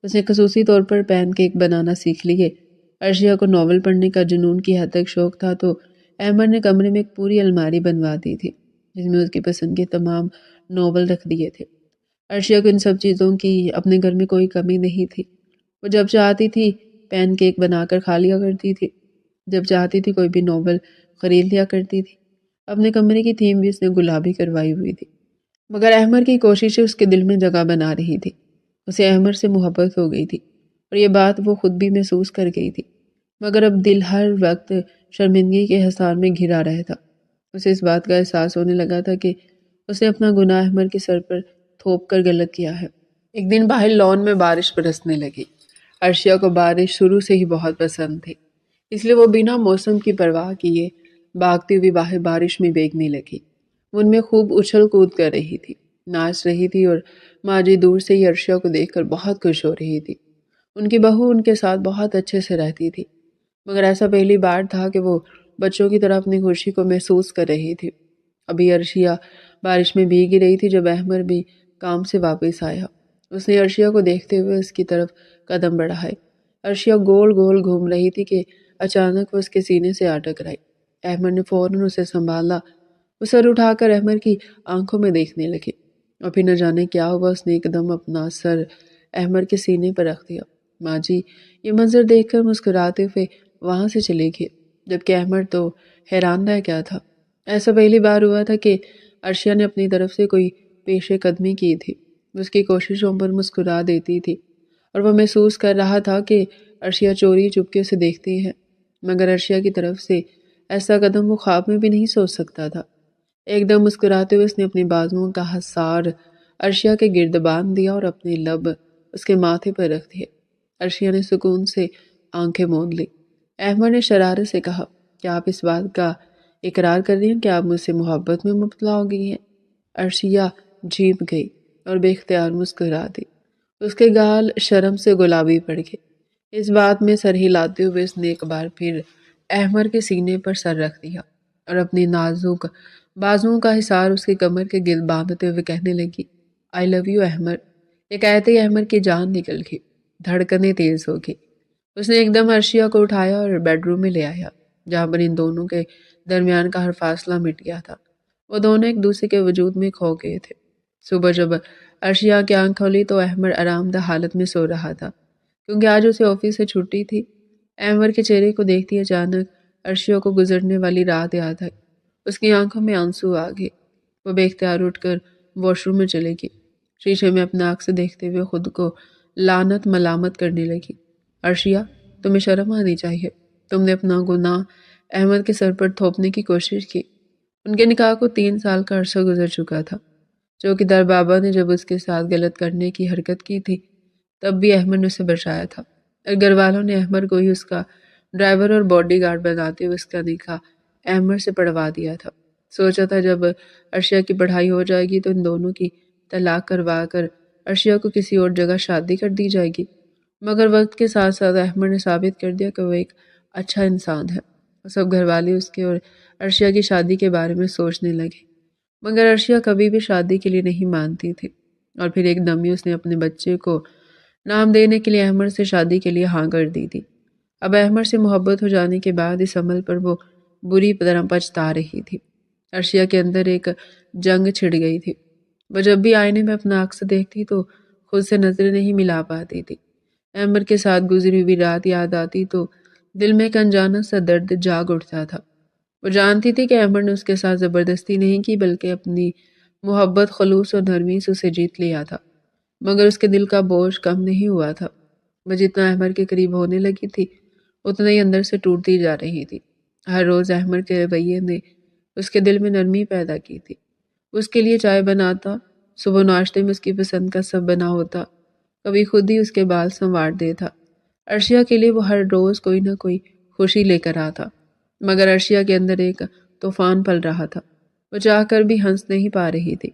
اس نے خصوصی طور پر پین کیک بنانا سیکھ لیے۔ عرشیہ کو ناول پڑھنے کا جنون کی حد تک شوق تھا تو احمد نے کمرے میں ایک پوری الماری بنوا دی تھی جس میں اس کی پسند کے تمام ناول رکھ دیے تھے۔ عرشیہ کو ان سب چیزوں کی اپنے گھر میں کوئی کمی نہیں تھی۔ وہ جب چاہتی تھی پین کیک بنا کر کھا لیا کرتی تھی، جب چاہتی تھی کوئی بھی ناول خرید لیا کرتی تھی۔ اپنے کمرے کی تھیم بھی اس نے گلابی کروائی ہوئی تھی، مگر احمد کی کوششیں اس کے دل میں جگہ بنا رہی تھی۔ اسے احمد سے محبت ہو گئی تھی اور یہ بات وہ خود بھی محسوس کر گئی تھی، مگر اب دل ہر وقت شرمندگی کے حصار میں گھرا رہتا۔ اسے اس بات کا احساس ہونے لگا تھا کہ اس نے اپنا گناہ احمد کے سر پر تھوپ کر غلط کیا ہے۔ ایک دن باہر لان میں بارش برسنے لگی۔ عرشیہ کو بارش شروع سے ہی بہت پسند تھی، اس لیے وہ بنا موسم کی پرواہ کیے بھاگتی ہوئی باہر بارش میں بھیگنے لگی۔ وہ ان میں خوب اچھل کود کر رہی تھی، ناچ رہی تھی اور ماجی دور سے ہی عرشیہ کو دیکھ کر بہت خوش ہو رہی تھی۔ ان کی بہو ان کے ساتھ بہت اچھے سے رہتی تھی، مگر ایسا پہلی بار تھا کہ وہ بچوں کی طرح اپنی خوشی کو محسوس کر رہی تھی۔ ابھی عرشیہ بارش میں بھیگ ہی رہی تھی جب احمد بھی کام سے واپس آیا۔ اس نے عرشیہ کو دیکھتے ہوئے اس کی طرف قدم بڑھائے۔ عرشیہ گول گول گھوم رہی تھی کہ اچانک وہ اس کے سینے سے آ ٹکرائی۔ احمد نے فوراً اسے سنبھالا۔ وہ سر اٹھا کر احمد کی آنکھوں میں دیکھنے لگے اور پھر نہ جانے کیا ہوا، اس نے ایک دم اپنا سر احمد کے سینے پر رکھ دیا۔ ماں جی یہ منظر دیکھ کر مسکراتے ہوئے وہاں سے چلے گئے، جبکہ احمد تو حیران رہ گیا تھا۔ ایسا پہلی بار ہوا تھا کہ عرشیہ نے اپنی طرف سے کوئی پیش قدمی کی تھی۔ اس کی کوششوں پر مسکرا دیتی تھی اور وہ محسوس کر رہا تھا کہ عرشیہ چوری چپکے سے دیکھتی ہے، مگر عرشیہ کی طرف سے ایسا قدم وہ خواب میں بھی نہیں سوچ سکتا تھا۔ ایک دم مسکراتے ہوئے اس نے اپنی بازوؤں کا حصار عرشیہ کے گرد باندھ دیا اور اپنے لب اس کے ماتھے پر رکھ دیے۔ عرشیہ نے سکون سے آنکھیں موند لی۔ احمد نے شرارت سے کہا، کیا آپ اس بات کا اقرار کر رہی ہیں کہ آپ مجھ سے محبت میں مبتلا ہو گئی ہیں؟ عرشیہ جھپ گئی اور بے اختیار مسکرا دی۔ اس کے گال شرم سے گلابی پڑ گئے۔ اس بات میں سر ہلاتے ہوئے اس نے ایک بار پھر احمد کے سینے پر سر رکھ دیا اور اپنی نازک بازوؤں کا حصار اس کی کمر کے گرد باندھتے ہوئے کہنے لگی، آئی لو یو احمد۔ یہ کہتے ہی احمد کی جان نکل گئی، دھڑکنیں تیز ہو گئی۔ اس نے ایک دم عرشیہ کو اٹھایا اور بیڈ روم میں لے آیا، جہاں پر ان دونوں کے درمیان کا ہر فاصلہ مٹ گیا تھا۔ وہ دونوں ایک دوسرے کے وجود میں کھو گئے تھے۔ صبح جب عرشیہ کی آنکھ کھولی تو احمد آرام دہ حالت میں سو رہا تھا، کیونکہ آج اسے آفس سے چھٹی تھی۔ احمد کے چہرے کو دیکھتی اچانک عرشیہ کو گزرنے والی رات یاد آئی۔ اس کی آنکھوں میں آنسو آ گئے۔ وہ بے اختیار اٹھ کر واش روم میں چلے گئی۔ شیشے میں اپنا عکس دیکھتے ہوئے خود کو لعنت ملامت کرنے لگی۔ عرشیہ تمہیں شرم آنی چاہیے، تم نے اپنا گناہ احمد کے سر پر تھوپنے کی کوشش کی۔ ان کے نکاح کو 3 سال کا عرصہ گزر چکا تھا۔ چوکیدار بابا نے جب اس کے ساتھ غلط کرنے کی حرکت کی تھی تب بھی احمد نے اسے بچایا تھا، اور گھر والوں نے احمد کو ہی اس کا ڈرائیور اور باڈی گارڈ بناتے ہوئے اس کا نکاح احمد سے پڑھوا دیا تھا۔ سوچا تھا جب عرشیہ کی پڑھائی ہو جائے گی تو ان دونوں کی طلاق کروا کر عرشیہ کو کسی اور جگہ شادی کر دی جائے گی، مگر وقت کے ساتھ ساتھ احمد نے ثابت کر دیا کہ وہ ایک اچھا انسان ہے۔ سب گھر والے اس کے اور عرشیہ کی شادی کے بارے میں سوچنے لگے، مگر عرشیہ کبھی بھی شادی کے لیے نہیں مانتی تھی، اور پھر ایک دم ہی اس نے اپنے بچے کو نام دینے کے لیے احمد سے شادی کے لیے ہاں کر دی تھی۔ اب احمد سے محبت ہو جانے کے بعد اس عمل پر وہ بری طرح پچھتا رہی تھی۔ عرشیہ کے اندر ایک جنگ چھڑ گئی تھی۔ وہ جب بھی آئینے میں اپنا عکس دیکھتی تو خود سے نظریں نہیں ملا پاتی تھی۔ احمد کے ساتھ گزری ہوئی رات یاد آتی تو دل میں ایک انجانا سا درد جاگ اٹھتا تھا۔ وہ جانتی تھی کہ احمد نے اس کے ساتھ زبردستی نہیں کی بلکہ اپنی محبت، خلوص اور نرمی سے اسے جیت لیا تھا، مگر اس کے دل کا بوجھ کم نہیں ہوا تھا۔ وہ جتنا احمد کے قریب ہونے لگی تھی اتنا ہی اندر سے ٹوٹتی جا رہی تھی۔ ہر روز احمد کے رویے نے اس کے دل میں نرمی پیدا کی تھی۔ اس کے لیے چائے بناتا، صبح ناشتے میں اس کی پسند کا سب بنا ہوتا، کبھی خود ہی اس کے بال سنوار دیتا۔ عرشیہ کے لیے وہ ہر روز کوئی نہ کوئی خوشی لے کر آتا، مگر عرشیہ کے اندر ایک طوفان پل رہا تھا۔ وہ چاہ کر بھی ہنس نہیں پا رہی تھی۔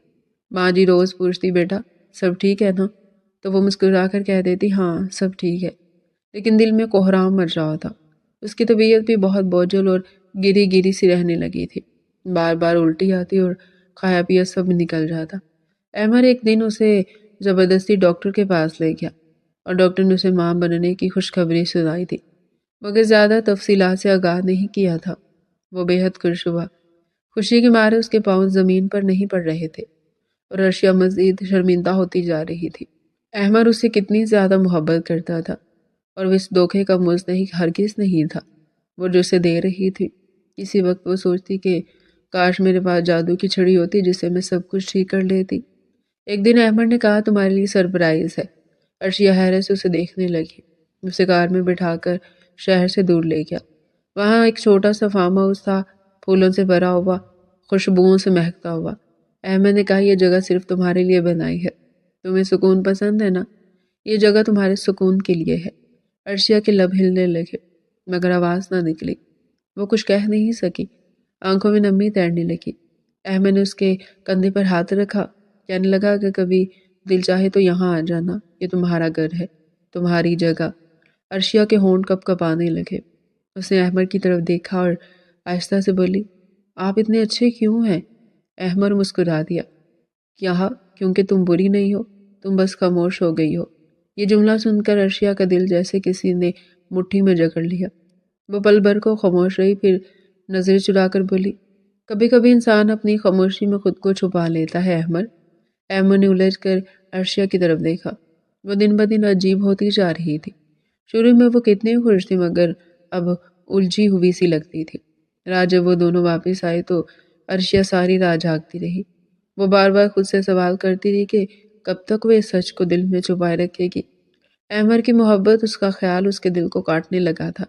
ماں جی روز پوچھتی، بیٹا سب ٹھیک ہے نا؟ تو وہ مسکرا کر کہہ دیتی، ہاں سب ٹھیک ہے، لیکن دل میں کوہرام مچ رہا تھا۔ اس کی طبیعت بھی بہت بوجھل اور گری گری سی رہنے لگی تھی، بار بار الٹی آتی اور کھایا پیا سب نکل جاتا۔ احمد ایک دن اسے زبردستی ڈاکٹر کے پاس لے گیا اور ڈاکٹر نے اسے ماں بننے کی خوشخبری سنائی تھی، مگر زیادہ تفصیلات سے آگاہ نہیں کیا تھا۔ وہ بے حد خوش ہوا۔ خوشی کے مارے اس کے پاؤں زمین پر نہیں پڑ رہے تھے اور عرشیہ مزید شرمندہ ہوتی جا رہی تھی۔ احمد اس سے کتنی زیادہ محبت کرتا تھا اور وہ اس دھوکے کا مستحق ہرگز نہیں تھا۔ وہ جو اسے دے رہی تھی، کسی وقت وہ سوچتی کہ کاش میرے پاس جادو کی چھڑی ہوتی جس سے میں سب کچھ ٹھیک کر لیتی۔ ایک دن احمد نے کہا، تمہارے لیے سرپرائز ہے۔ عرشیہ حیرت سے اسے دیکھنے لگی۔ اسے کار میں بٹھا کر شہر سے دور لے گیا۔ وہاں ایک چھوٹا سا فارم ہاؤس تھا، پھولوں سے بھرا ہوا، خوشبوؤں سے مہکتا ہوا۔ احمد نے کہا، یہ جگہ صرف تمہارے لیے بنائی ہے، تمہیں سکون پسند ہے نا؟ یہ جگہ تمہارے سکون کے لیے ہے۔ عرشیہ کے لب ہلنے لگے مگر آواز نہ نکلی۔ وہ کچھ کہہ نہیں سکی، آنکھوں میں نمی تیرنے لگی۔ احمد نے اس کے کندھے پر ہاتھ رکھا، کہنے لگا کہ کبھی دل چاہے تو یہاں آ جانا، یہ تمہارا گھر ہے، تمہاری جگہ۔ عرشیہ کے ہونٹ کپ کپانے لگے۔ اس نے احمد کی طرف دیکھا اور آہستہ سے بولی، آپ اتنے اچھے کیوں ہیں؟ احمد مسکرا دیا، یہاں کیونکہ تم بری نہیں ہو، تم بس خاموش ہو گئی ہو۔ یہ جملہ سن کر عرشیہ کا دل جیسے کسی نے مٹھی میں جکڑ لیا۔ وہ پل بھر کو خاموش رہی، پھر نظر چرا کر بولی، کبھی کبھی انسان اپنی خاموشی میں خود کو چھپا لیتا ہے احمد۔ احمد نے الجھ کر عرشیہ کی طرف دیکھا۔ وہ دن بدن عجیب ہوتی جا رہی تھی۔ شروع میں وہ کتنی خوش تھی مگر اب الجھی ہوئی سی لگتی تھی۔ رات جب وہ دونوں واپس آئے تو عرشیہ ساری رات جاگتی رہی۔ وہ بار بار خود سے سوال کرتی رہی کہ کب تک وہ اس سچ کو دل میں چھپائے رکھے گی۔ احمد کی محبت، اس کا خیال اس کے دل کو کاٹنے لگا تھا۔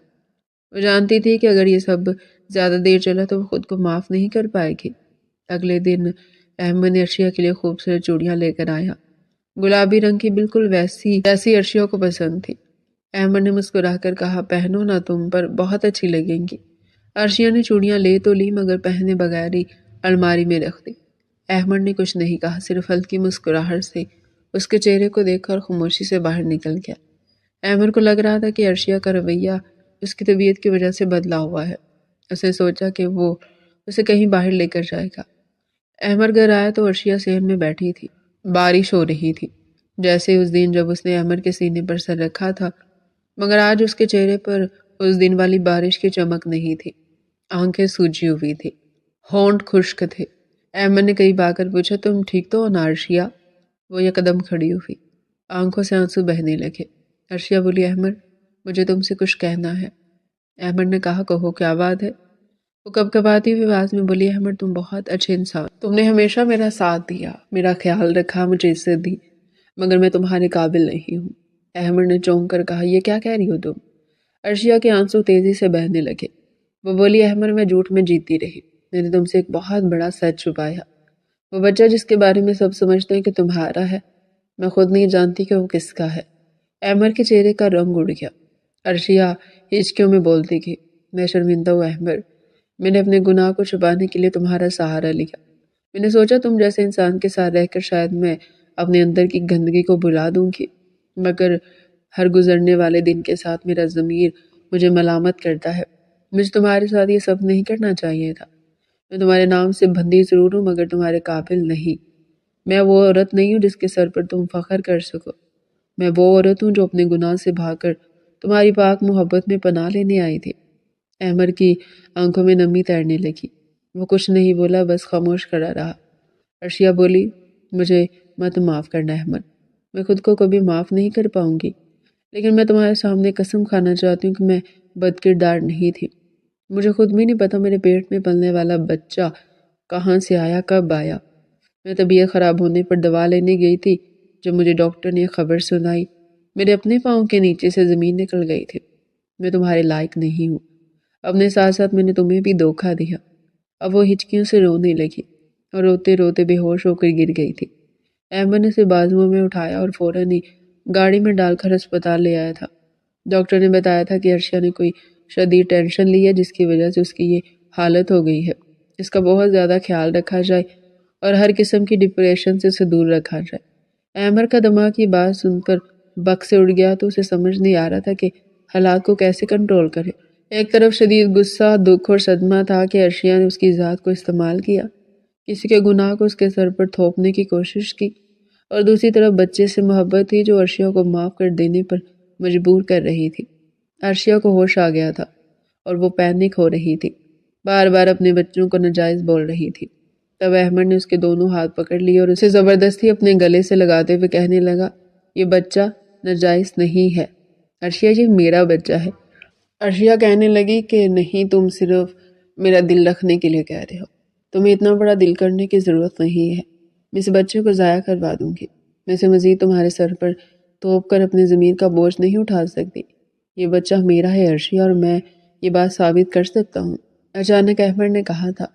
وہ جانتی تھی کہ اگر یہ سب زیادہ دیر چلا تو وہ خود کو معاف نہیں کر پائے گی۔ اگلے دن احمد نے عرشیہ کے لیے خوبصورت چوڑیاں لے کر آیا، گلابی رنگ کی، بالکل ویسی جیسی عرشیہ کو پسند تھی۔ احمد نے مسکرا کر کہا، پہنو نا، تم پر بہت اچھی لگیں گی۔ عرشیہ نے چوڑیاں لے تو لی مگر پہنے بغیر ہی الماری میں رکھ دی۔ احمد نے کچھ نہیں کہا، صرف ہلکی مسکراہٹ سے اس کے چہرے کو دیکھ کر خاموشی سے باہر نکل گیا۔ احمد کو لگ رہا تھا کہ عرشیہ کا رویہ اس کی طبیعت کی وجہ سے بدلا ہوا ہے۔ اس نے سوچا کہ وہ اسے کہیں باہر لے کر جائے گا۔ احمد گھر آیا تو عرشیہ صحن میں بیٹھی تھی۔ بارش ہو رہی تھی، جیسے اس دن جب اس نے احمد کے سینے پر سر رکھا تھا، مگر آج اس کے چہرے پر اس دن والی بارش کی چمک نہیں تھی۔ آنکھیں سوجی ہوئی تھی، ہونٹ خشک تھے۔ احمد نے کئی بار کر پوچھا، تم ٹھیک تو ہو نا عرشیہ؟ وہ یک قدم کھڑی ہوئی، آنکھوں سے آنسو بہنے لگے۔ عرشیہ بولی، احمد مجھے تم سے کچھ کہنا ہے۔ احمد نے کہا، کہو، کیا بات ہے؟ وہ کپکپاتی ہوئی آواز میں بولی، احمد تم بہت اچھے انسان، تم نے ہمیشہ میرا ساتھ دیا، میرا خیال رکھا، مجھے عزت دی، مگر میں تمہارے قابل نہیں ہوں۔ احمد نے چونک کر کہا، یہ کیا کہہ رہی ہو تم؟ عرشیہ کے آنسو تیزی سے بہنے لگے۔ وہ بولی، احمد میں جھوٹ میں جیتی رہی، میں نے تم سے ایک بہت بڑا سچ چھپایا۔ وہ بچہ جس کے بارے میں سب سمجھتے ہیں کہ تمہارا ہے، میں خود نہیں جانتی کہ وہ کس کا ہے۔ احمد کے چہرے کا رنگ اڑ گیا۔ عرشیہ ہچکیوں میں بولتی گئی، میں شرمندہ ہوں احمد، میں نے اپنے گناہ کو چھپانے کے لیے تمہارا سہارا لیا۔ میں نے سوچا تم جیسے انسان کے ساتھ رہ کر شاید میں اپنے اندر کی گندگی کو بھلا دوں گی، مگر ہر گزرنے والے دن کے ساتھ میرا ضمیر مجھے ملامت کرتا ہے۔ مجھے تمہارے ساتھ یہ سب نہیں کرنا چاہیے تھا۔ میں تمہارے نام سے بندی ضرور ہوں مگر تمہارے قابل نہیں۔ میں وہ عورت نہیں ہوں جس کے سر پر تم فخر کر سکو۔ میں وہ عورت ہوں جو اپنے گناہ سے بھاگ کر تمہاری پاک محبت میں پناہ لینے آئی تھی۔ احمد کی آنکھوں میں نمی تیرنے لگی۔ وہ کچھ نہیں بولا، بس خاموش کھڑا رہا۔ عرشیہ بولی، مجھے مت معاف کرنا احمد، میں خود کو کبھی معاف نہیں کر پاؤں گی، لیکن میں تمہارے سامنے قسم کھانا چاہتی ہوں کہ میں بد کردار نہیں تھی۔ مجھے خود بھی نہیں پتا میرے پیٹ میں پلنے والا بچہ کہاں سے آیا، کب آیا۔ میں طبیعت خراب ہونے پر دوا لینے گئی تھی جب مجھے ڈاکٹر نے خبر سنائی۔ میرے اپنے پاؤں کے نیچے سے زمین نکل گئی تھی۔ میں تمہارے لائق نہیں ہوں۔ اپنے ساتھ ساتھ میں نے تمہیں بھی دھوکہ دیا۔ اب وہ ہچکیوں سے رونے لگی اور روتے روتے بے ہوش ہو کر گر گئی تھی۔ احمد نے اسے بازوؤں میں اٹھایا اور فوراً ہی گاڑی میں ڈال کر ہسپتال لے آیا تھا۔ ڈاکٹر نے بتایا تھا کہ عرشیہ نے کوئی شدید ٹینشن لی ہے جس کی وجہ سے اس کی یہ حالت ہو گئی ہے۔ اس کا بہت زیادہ خیال رکھا جائے اور ہر قسم کی ڈپریشن سے اسے دور رکھا جائے۔ احمد کا دماغ یہ بات سن کر بک سے اڑ گیا تو اسے سمجھ نہیں آ رہا تھا کہ حالات کو کیسے کنٹرول کرے۔ ایک طرف شدید غصہ، دکھ اور صدمہ تھا کہ عرشیہ نے اس کی ذات کو استعمال کیا، کسی کے گناہ کو اس کے سر پر تھوپنے کی کوشش کی، اور دوسری طرف بچے سے محبت تھی جو عرشیہ کو معاف کر دینے پر مجبور کر رہی تھی۔ عرشیہ کو ہوش آ گیا تھا اور وہ پینک ہو رہی تھی، بار بار اپنے بچوں کو ناجائز بول رہی تھی۔ تب احمد نے اس کے دونوں ہاتھ پکڑ لیے اور اسے زبردستی اپنے گلے سے لگاتے ہوئے کہنے لگا، یہ بچہ ناجائز نہیں ہے عرشیہ، یہ میرا بچہ ہے۔ عرشیہ کہنے لگی کہ نہیں، تم صرف میرا دل رکھنے کے لیے کہہ رہے ہو، تمہیں اتنا بڑا دل کرنے کی ضرورت نہیں ہے۔ میں اس بچے کو ضائع کروا دوں گی، میں اسے مزید تمہارے سر پر تھوپ کر اپنی زمین کا بوجھ نہیں اٹھا سکتی۔ یہ بچہ میرا ہے عرشیہ، اور میں یہ بات ثابت کر سکتا ہوں، اچانک احمد نے کہا تھا۔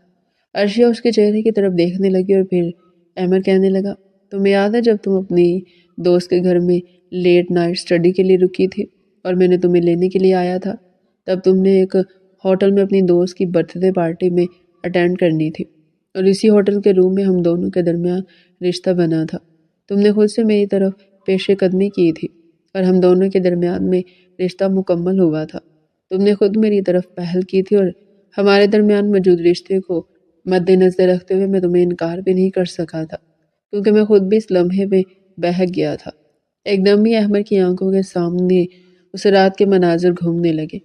عرشیہ اس کے چہرے کی طرف دیکھنے لگی اور پھر احمد کہنے لگا، تمہیں یاد ہے جب تم اپنی دوست کے گھر میں لیٹ نائٹ اسٹڈی کے لیے رکی تھی اور میں نے تمہیں لینے کے لیے آیا تھا؟ تب تم نے ایک ہوٹل میں اپنی دوست کی برتھ ڈے پارٹی میں اٹینڈ کرنی تھی، اور اسی ہوٹل کے روم میں ہم دونوں کے درمیان رشتہ بنا تھا۔ تم نے خود سے میری طرف پیش قدمی کی تھی اور ہم دونوں کے درمیان میں رشتہ مکمل ہوا تھا۔ تم نے خود میری طرف پہل کی تھی اور ہمارے درمیان موجود رشتے کو مد نظر رکھتے ہوئے میں تمہیں انکار بھی نہیں کر سکا تھا، کیونکہ میں خود بھی اس لمحے میں بہک گیا تھا۔ ایک دم ہی احمد کی آنکھوں کے سامنے اس رات کے مناظر گھومنے لگے۔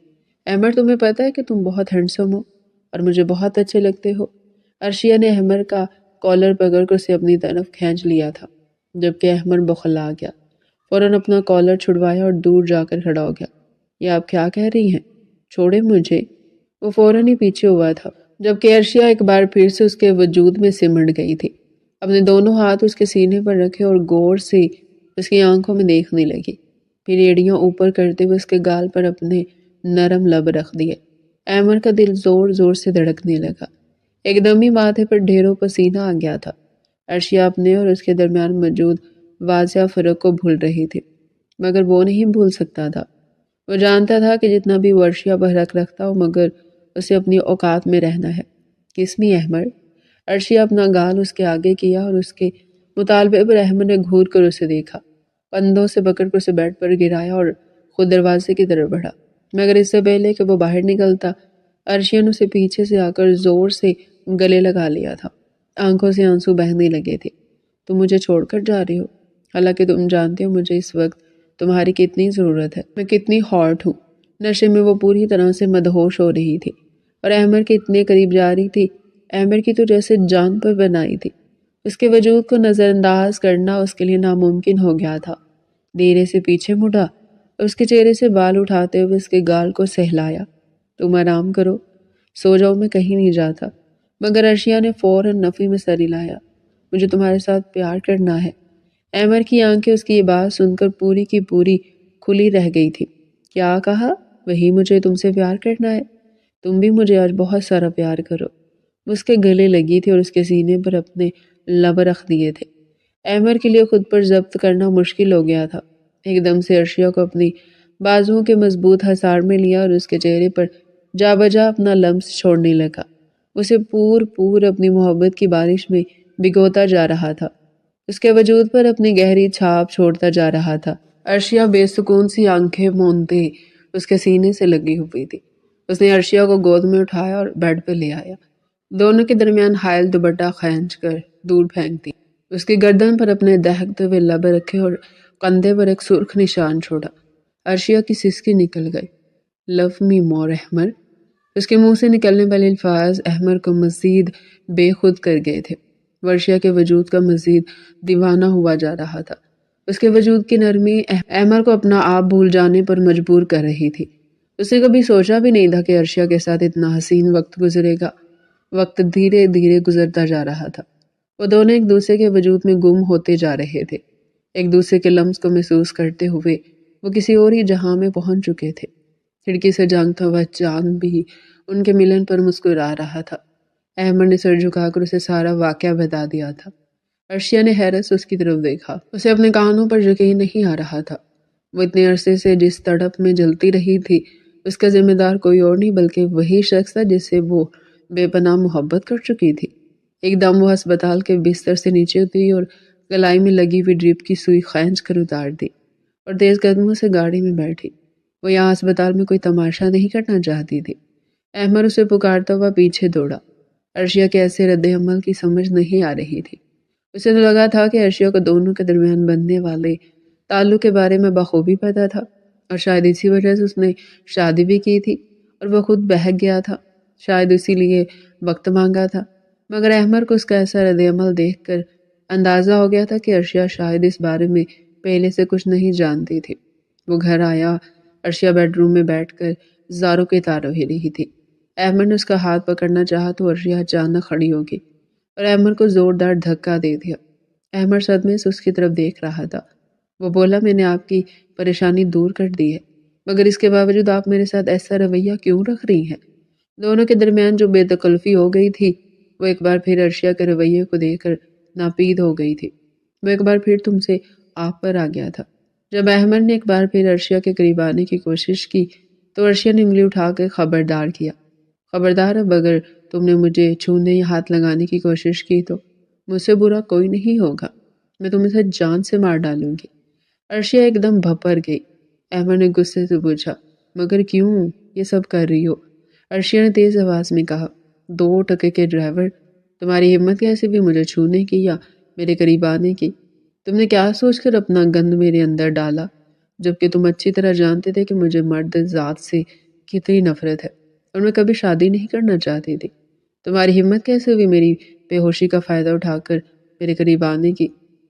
احمد، تمہیں پتہ ہے کہ تم بہت ہینڈسم ہو اور مجھے بہت اچھے لگتے ہو۔ عرشیہ نے احمد کا کالر پکڑ کر اسے اپنی طرف کھینچ لیا تھا، جبکہ احمد بوکھلا گیا، فوراً اپنا کالر چھڑوایا اور دور جا کر کھڑا ہو گیا۔ یہ آپ کیا کہہ رہی ہیں؟ چھوڑے مجھے۔ وہ فوراً ہی پیچھے ہوا تھا، جبکہ عرشیہ ایک بار پھر سے اس کے وجود میں سمٹ گئی تھی۔ اپنے دونوں ہاتھ اس کے سینے پر رکھے اور غور سے اس کی آنکھوں میں دیکھنے لگی، پھر ایڑیاں اوپر کرتے ہوئے اس کے گال پر اپنے نرم لب رکھ دیے۔ احمد کا دل زور زور سے دھڑکنے لگا، ایک دم ہی ماتھے پر ڈھیروں پسینہ آ گیا تھا۔ عرشیہ اپنے اور اس کے درمیان موجود واضح فرق کو بھول رہی تھی، مگر وہ نہیں بھول سکتا تھا۔ وہ جانتا تھا کہ جتنا بھی وہ عرشیہ پر حق رکھتا ہو، مگر اسے اپنی اوقات میں رہنا ہے۔ کس میں احمد؟ عرشیہ اپنا گال اس کے آگے کیا اور اس کے مطالبے پر احمد نے گھور کر اسے دیکھا، کندھوں سے پکڑ کر اسے بیڈ پر گرایا اور خود دروازے کی طرف بڑھا، مگر اس سے پہلے کہ وہ باہر نکلتا، عرشیہ نے اسے پیچھے سے آ کر زور سے گلے لگا لیا تھا۔ آنکھوں سے آنسو بہنے لگے تھے۔ تم مجھے چھوڑ کر جا رہے ہو، حالانکہ تم جانتے ہو مجھے اس وقت تمہاری کتنی ضرورت ہے، میں کتنی ہاٹ ہوں۔ نشے میں وہ پوری طرح سے مدہوش ہو رہی تھی اور احمد کے اتنے قریب جا رہی تھی، احمد کی تو جیسے جان پر بنائی تھی۔ اس کے وجود کو نظر انداز کرنا اس کے لیے ناممکن ہو گیا تھا۔ دھیرے سے پیچھے مڑا، اس کے چہرے سے بال اٹھاتے ہوئے اس کے گال کو سہلایا۔ تم آرام کرو، سو جاؤ، میں کہیں نہیں جاتا۔ مگر عرشیہ نے فوراً نفی میں سر ہلایا، مجھے تمہارے ساتھ پیار کرنا ہے۔ احمد کی آنکھیں اس کی یہ بات سن کر پوری کی پوری کھلی رہ گئی تھی۔ کیا کہا؟ وہی مجھے تم سے پیار کرنا ہے؟ تم بھی مجھے آج بہت سارا پیار کرو۔ اس کے گلے لگی تھی اور اس کے سینے پر اپنے لب رکھ دیے تھے۔ احمد کے لیے خود پر ضبط کرنا مشکل ہو گیا تھا۔ ایک دم سے عرشیہ کو اپنی بازوؤں کے مضبوط حصار میں لیا اور اس کے چہرے پر جا بجا اپنا لمس چھوڑنے لگا، اسے پور اپنی محبت کی بارش میں بھگوتا جا رہا تھا، اس کے وجود پر اپنی گہری چھاپ چھوڑتا جا رہا تھا۔ عرشیہ بے سکون سی آنکھیں موندے اس کے سینے سے لگی ہوئی تھی۔ اس نے عرشیہ کو گود میں اٹھایا اور بیڈ پہ لے آیا، دونوں کے درمیان حائل دوپٹہ کھینچ کر دور پھینک دی، اس کی گردن پر اپنے دہکتے ہوئے لب رکھے اور کندھے پر ایک سرخ نشان چھوڑا۔ عرشیہ کی سسکی نکل گئی۔ لو می مور احمد۔ اس کے منہ سے نکلنے والے الفاظ احمد کو مزید بے خود کر گئے تھے۔ عرشیہ کے وجود کا مزید دیوانہ ہوا جا رہا تھا، اس کے وجود کی نرمی احمد کو اپنا آپ بھول جانے پر مجبور کر رہی تھی۔ اس نے کبھی سوچا بھی نہیں تھا کہ عرشیا کے ساتھ اتنا حسین وقت گزرے گا۔ وقت دھیرے دھیرے گزرتا جا رہا تھا۔ وہ دونوں ایک دوسرے کے وجود میں گم ہوتے جا رہے تھے۔ ایک دوسرے کے لمس کو محسوس کرتے ہوئے وہ کسی اور ہی جہاں میں پہنچ چکے تھے۔ کھڑکی سے جھانکتا ہوا چاند بھی ان کے ملن پر مسکرا رہا تھا۔ احمد نے سر جھکا کر اسے سارا واقعہ بتا دیا تھا۔ عرشیا نے حیرت سے اس کی طرف دیکھا۔ اسے اپنے کانوں پر یقین نہیں آ رہا تھا۔ وہ اتنے عرصے سے جس تڑپ میں جلتی رہی تھی، اس کا ذمہ دار کوئی اور نہیں بلکہ وہی شخص تھا جس سے وہ بے پناہ محبت کر چکی تھی۔ ایک دم وہ ہسپتال کے بستر سے نیچے اتری اور گلائی میں لگی ہوئی ڈرپ کی سوئی کھینچ کر اتار دی اور تیز قدموں سے گاڑی میں بیٹھی۔ وہ یہاں ہسپتال میں کوئی تماشا نہیں کرنا چاہتی تھی۔ احمد اسے پکارتا ہوا پیچھے دوڑا۔ عرشیا کے ایسے رد عمل کی سمجھ نہیں آ رہی تھی۔ اسے تو لگا تھا کہ عرشیا کو دونوں کے درمیان بننے والے تعلق کے بارے میں بخوبی پتا تھا، اور شاید اسی وجہ سے اس نے شادی بھی کی تھی اور وہ خود بہک گیا تھا۔ شاید اسی لیے وقت مانگا تھا۔ مگر احمد کو اس کا ایسا رد عمل دیکھ کر اندازہ ہو گیا تھا کہ عرشیا شاید اس بارے میں پہلے سے کچھ نہیں جانتی تھی۔ وہ گھر آیا۔ عرشیا بیڈ روم میں بیٹھ کر زاروں کے تار رہ رہی تھی۔ احمد نے اس کا ہاتھ پکڑنا چاہا تو عرشیا اچانک کھڑی ہو گئی اور احمد کو زوردار دھکا دے دیا۔ احمد صدمے سے اس کی طرف دیکھ رہا تھا۔ وہ بولا، میں نے آپ کی پریشانی دور کر دی ہے، مگر اس کے باوجود آپ میرے ساتھ ایسا رویہ کیوں رکھ رہی ہیں؟ دونوں کے درمیان جو بے تکلفی ہو گئی تھی وہ ایک بار پھر عرشیا کے رویے کو دیکھ کر ناپید ہو گئی تھی۔ وہ ایک بار پھر تم سے آپ پر آ گیا تھا۔ جب احمد نے ایک بار پھر عرشیا کے قریب آنے کی کوشش کی تو عرشیا نے انگلی اٹھا کے خبردار کیا۔ خبردار، اب اگر تم نے مجھے چھونے یا ہاتھ لگانے کی کوشش کی تو مجھ سے برا کوئی نہیں ہوگا، میں تمہیں سے جان سے مار ڈالوں گی۔ عرشیا ایک دم بھپر گئی۔ احمد نے غصے سے پوچھا، مگر کیوں یہ سب کر رہی ہو؟ عرشیا نے تیز آواز میں کہا، 2 ٹکے کے ڈرائیور، تمہاری ہمت کیسے بھی مجھے چھونے کی یا میرے قریب آنے کی؟ تم نے کیا سوچ کر اپنا گند میرے اندر ڈالا، جبکہ تم اچھی طرح جانتے تھے کہ مجھے مرد ذات سے کتنی نفرت ہے اور میں کبھی شادی نہیں کرنا چاہتی تھی۔ تمہاری ہمت کیسے ہوئی میری بے ہوشی کا فائدہ اٹھا کر میرے قریب آنے کی؟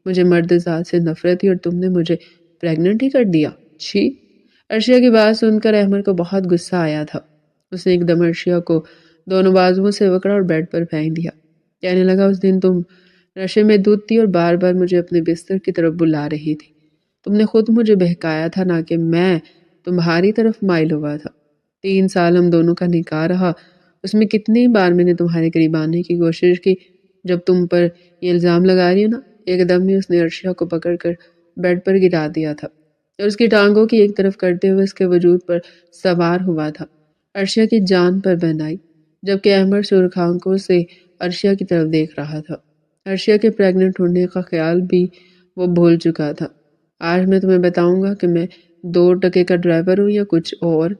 مجھے مرد ذات سے نفرت تھی اور تم نے مجھے پریگننٹ ہی کر دیا۔ چھی! عرشیا کی بات سن کر احمد کو بہت غصہ آیا تھا۔ اس نے ایک دم عرشیا کو دونوں بازوؤں سے پکڑا اور بیڈ پر پھینک دیا۔ کہنے لگا، اس دن تم نشے میں دھت تھی اور بار بار مجھے اپنے بستر کی طرف بلا رہی تھی۔ تم نے خود مجھے بہکایا تھا، نہ کہ میں تمہاری طرف مائل ہوا تھا۔ 3 سال ہم دونوں کا نکاح رہا، اس میں کتنی بار میں نے تمہارے قریب آنے کی کوشش کی۔ جب تم پر یہ الزام لگا رہی ہو نا، ایک دم ہی اس نے عرشیا کو پکڑ کر بیڈ پر گرا دیا تھا اور اس کی ٹانگوں کی ایک طرف کرتے ہوئے اس کے وجود پر سوار ہوا تھا۔ عرشیا کی جان پر بن آئی، جبکہ احمد سرخ آنکھوں سے عرشیا کی طرف دیکھ رہا تھا۔ عرشیا کے پریگننٹ ہونے کا خیال بھی وہ بھول چکا تھا۔ آج میں تمہیں بتاؤں گا کہ میں 2 ٹکے کا ڈرائیور ہوں یا کچھ اور،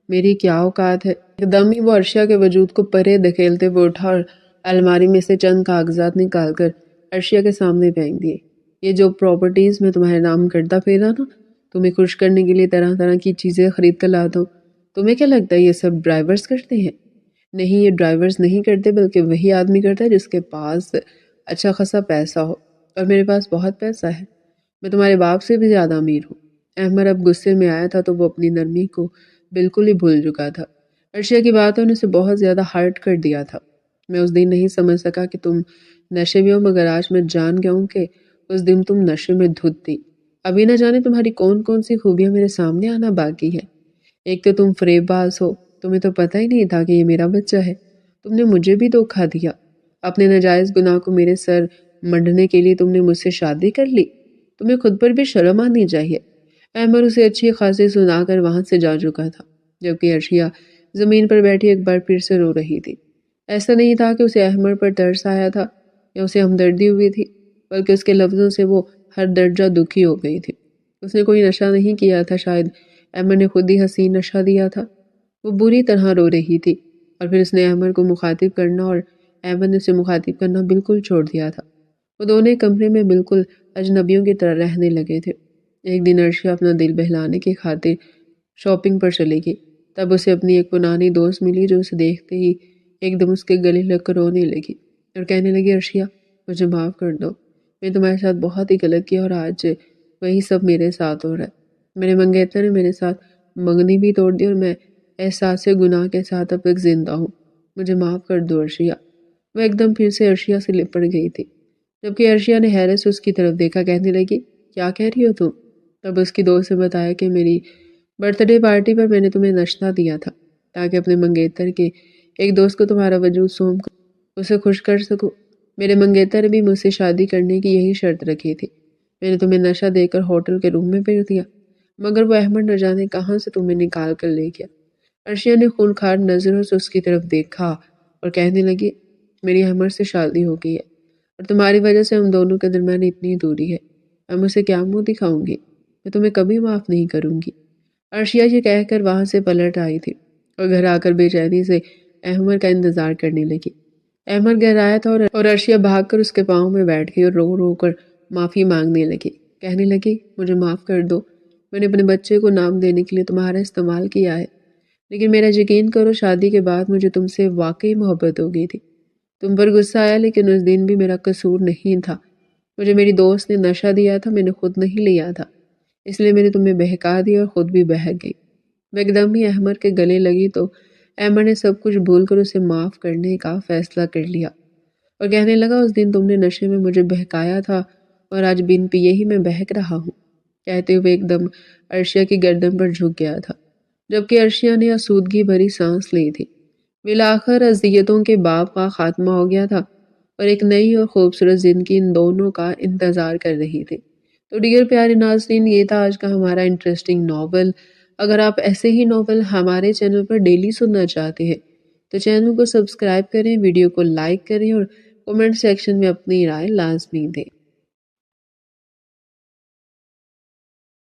میری کیا اوقات ہے۔ ایک دم ہی وہ عرشیا کے وجود کو پرے دھکیلتے ہوئے اٹھا اور الماری میں سے چند کاغذات نکال کر عرشیا کے سامنے پھینک دیے۔ یہ جو پراپرٹیز میں تمہارے نام کرتا پھیرا نا، تمہیں خوش کرنے کے لیے طرح طرح کی چیزیں خرید کر لاتا ہوں، تمہیں کیا لگتا ہے یہ سب ڈرائیورز کرتے ہیں؟ نہیں، یہ ڈرائیورز نہیں کرتے، بلکہ وہی آدمی کرتا ہے جس کے پاس اچھا خاصا پیسہ ہو، اور میرے پاس بہت پیسہ ہے، میں تمہارے باپ سے بھی زیادہ امیر ہوں۔ احمد اب غصے میں آیا تھا تو وہ اپنی نرمی کو بالکل ہی بھول چکا تھا۔ عرشیا کی باتوں نے اسے بہت زیادہ ہرٹ کر دیا تھا۔ میں اس دن نہیں سمجھ سکا کہ تم نشے میں ہو، مگر آج میں جان گیا ہوں کہ اس دن تم نشے میں دھت تھی۔ ابھی نہ جانے تمہاری کون کون سی خوبیاں میرے سامنے آنا باقی ہے۔ ایک تو تم فریب باز ہو، تمہیں تو پتہ ہی نہیں تھا کہ یہ میرا بچہ ہے۔ تم نے مجھے بھی دھوکا دیا، اپنے ناجائز گناہ کو میرے سر منڈنے کے لیے تم نے مجھ سے شادی کر لی۔ تمہیں خود پر بھی شرم آنی چاہیے۔ احمد اسے اچھی خاصی سنا کر وہاں سے جا چکا تھا، جبکہ عرشیا زمین پر بیٹھی ایک بار پھر سے رو رہی تھی۔ ایسا نہیں تھا کہ اسے احمد پر ترس آیا تھا یا اسے ہمدردی ہوئی تھی، بلکہ اس کے لفظوں سے وہ ہر درجہ دکھی ہو گئی تھی۔ اس نے کوئی نشہ نہیں کیا تھا، شاید احمد نے خود ہی حسین نشہ دیا تھا۔ وہ بری طرح رو رہی تھی، اور پھر اس نے احمد کو مخاطب کرنا اور احمد نے اسے مخاطب کرنا بالکل چھوڑ دیا تھا۔ وہ دونوں ایک کمرے میں بالکل اجنبیوں کی طرح رہنے لگے تھے۔ ایک دن عرشیا اپنا دل بہلانے کی خاطر شاپنگ پر چلے گئی۔ تب اسے اپنی ایک پرانی دوست ملی جو اسے دیکھتے ہی ایک دم اس کے گلے لگ کر رونے لگی اور کہنے لگی، عرشیا مجھے معاف کر دو، میں تمہارے ساتھ بہت ہی غلط کیا اور آج وہی سب میرے ساتھ ہو رہا ہے۔ میرے منگیتر نے میرے ساتھ منگنی بھی توڑ دی اور میں احساس گناہ کے ساتھ اب تک زندہ ہوں، مجھے معاف کر دو عرشیہ۔ وہ ایک دم پھر سے عرشیہ سے لپٹ گئی تھی، جبکہ عرشیہ نے حیرت سے اس کی طرف دیکھا، کہنے لگی کیا کہہ رہی ہو تم؟ تب اس کی دوست نے بتایا کہ میری برتھ ڈے پارٹی پر میں نے تمہیں نشتہ دیا تھا تاکہ اپنے منگیتر کے ایک دوست کو تمہارا وجود سونپ کر اسے خوش کر سکو۔ میرے منگیتر نے بھی مجھ سے شادی کرنے کی یہی شرط رکھی تھی۔ میں نے تمہیں نشہ دے کر ہوٹل کے روم میں بھیج دیا، مگر وہ احمد نہ جانے کہاں سے تمہیں نکال کر لے گیا۔ عرشیہ نے خونخوار نظروں سے اس کی طرف دیکھا اور کہنے لگی میری احمد سے شادی ہو گئی ہے اور تمہاری وجہ سے ہم دونوں کے درمیان اتنی دوری ہے، میں اسے کیا منہ دکھاؤں گی؟ میں تمہیں کبھی معاف نہیں کروں گی۔ عرشیہ یہ کہہ کر وہاں سے پلٹ آئی تھی اور گھر آ کر بے چینی سے احمد کا انتظار کرنے لگی۔ احمد گھر آیا تھا اور عرشیہ بھاگ کر اس کے پاؤں میں بیٹھ گئی اور رو رو کر معافی مانگنے لگی، کہنے لگی مجھے معاف کر دو، میں نے اپنے بچے کو نام دینے کے لیے تمہارا استعمال کیا ہے، لیکن میرا یقین کرو شادی کے بعد مجھے تم سے واقعی محبت ہو گئی تھی۔ تم پر غصہ آیا لیکن اس دن بھی میرا قصور نہیں تھا، مجھے میری دوست نے نشہ دیا تھا، میں نے خود نہیں لیا تھا، اس لیے میں نے تمہیں بہکا دیا اور خود بھی بہک گئی۔ وہ ایک دم ہی احمد کے گلے لگی تو احمد نے سب کچھ بھول کر اسے معاف کرنے کا فیصلہ کر لیا اور کہنے لگا اس دن تم نے نشے میں مجھے بہکایا تھا اور آج بن پیے ہی میں بہک رہا ہوں۔ کہتے ہوئے ایک دم عرشیہ کی گردن پر جھک گیا تھا، جبکہ عرشیہ نے آسودگی بھری سانس لی تھی۔ بالآخر اذیتوں کے باب کا خاتمہ ہو گیا تھا اور ایک نئی اور خوبصورت زندگی ان دونوں کا انتظار کر رہی تھی۔ تو ڈیئر پیارے ناظرین، یہ تھا آج کا ہمارا انٹرسٹنگ ناول۔ اگر آپ ایسے ہی ناول ہمارے چینل پر ڈیلی سننا چاہتے ہیں تو چینل کو سبسکرائب کریں، ویڈیو کو لائک کریں اور کمنٹ سیکشن میں اپنی رائے لازمی دیں۔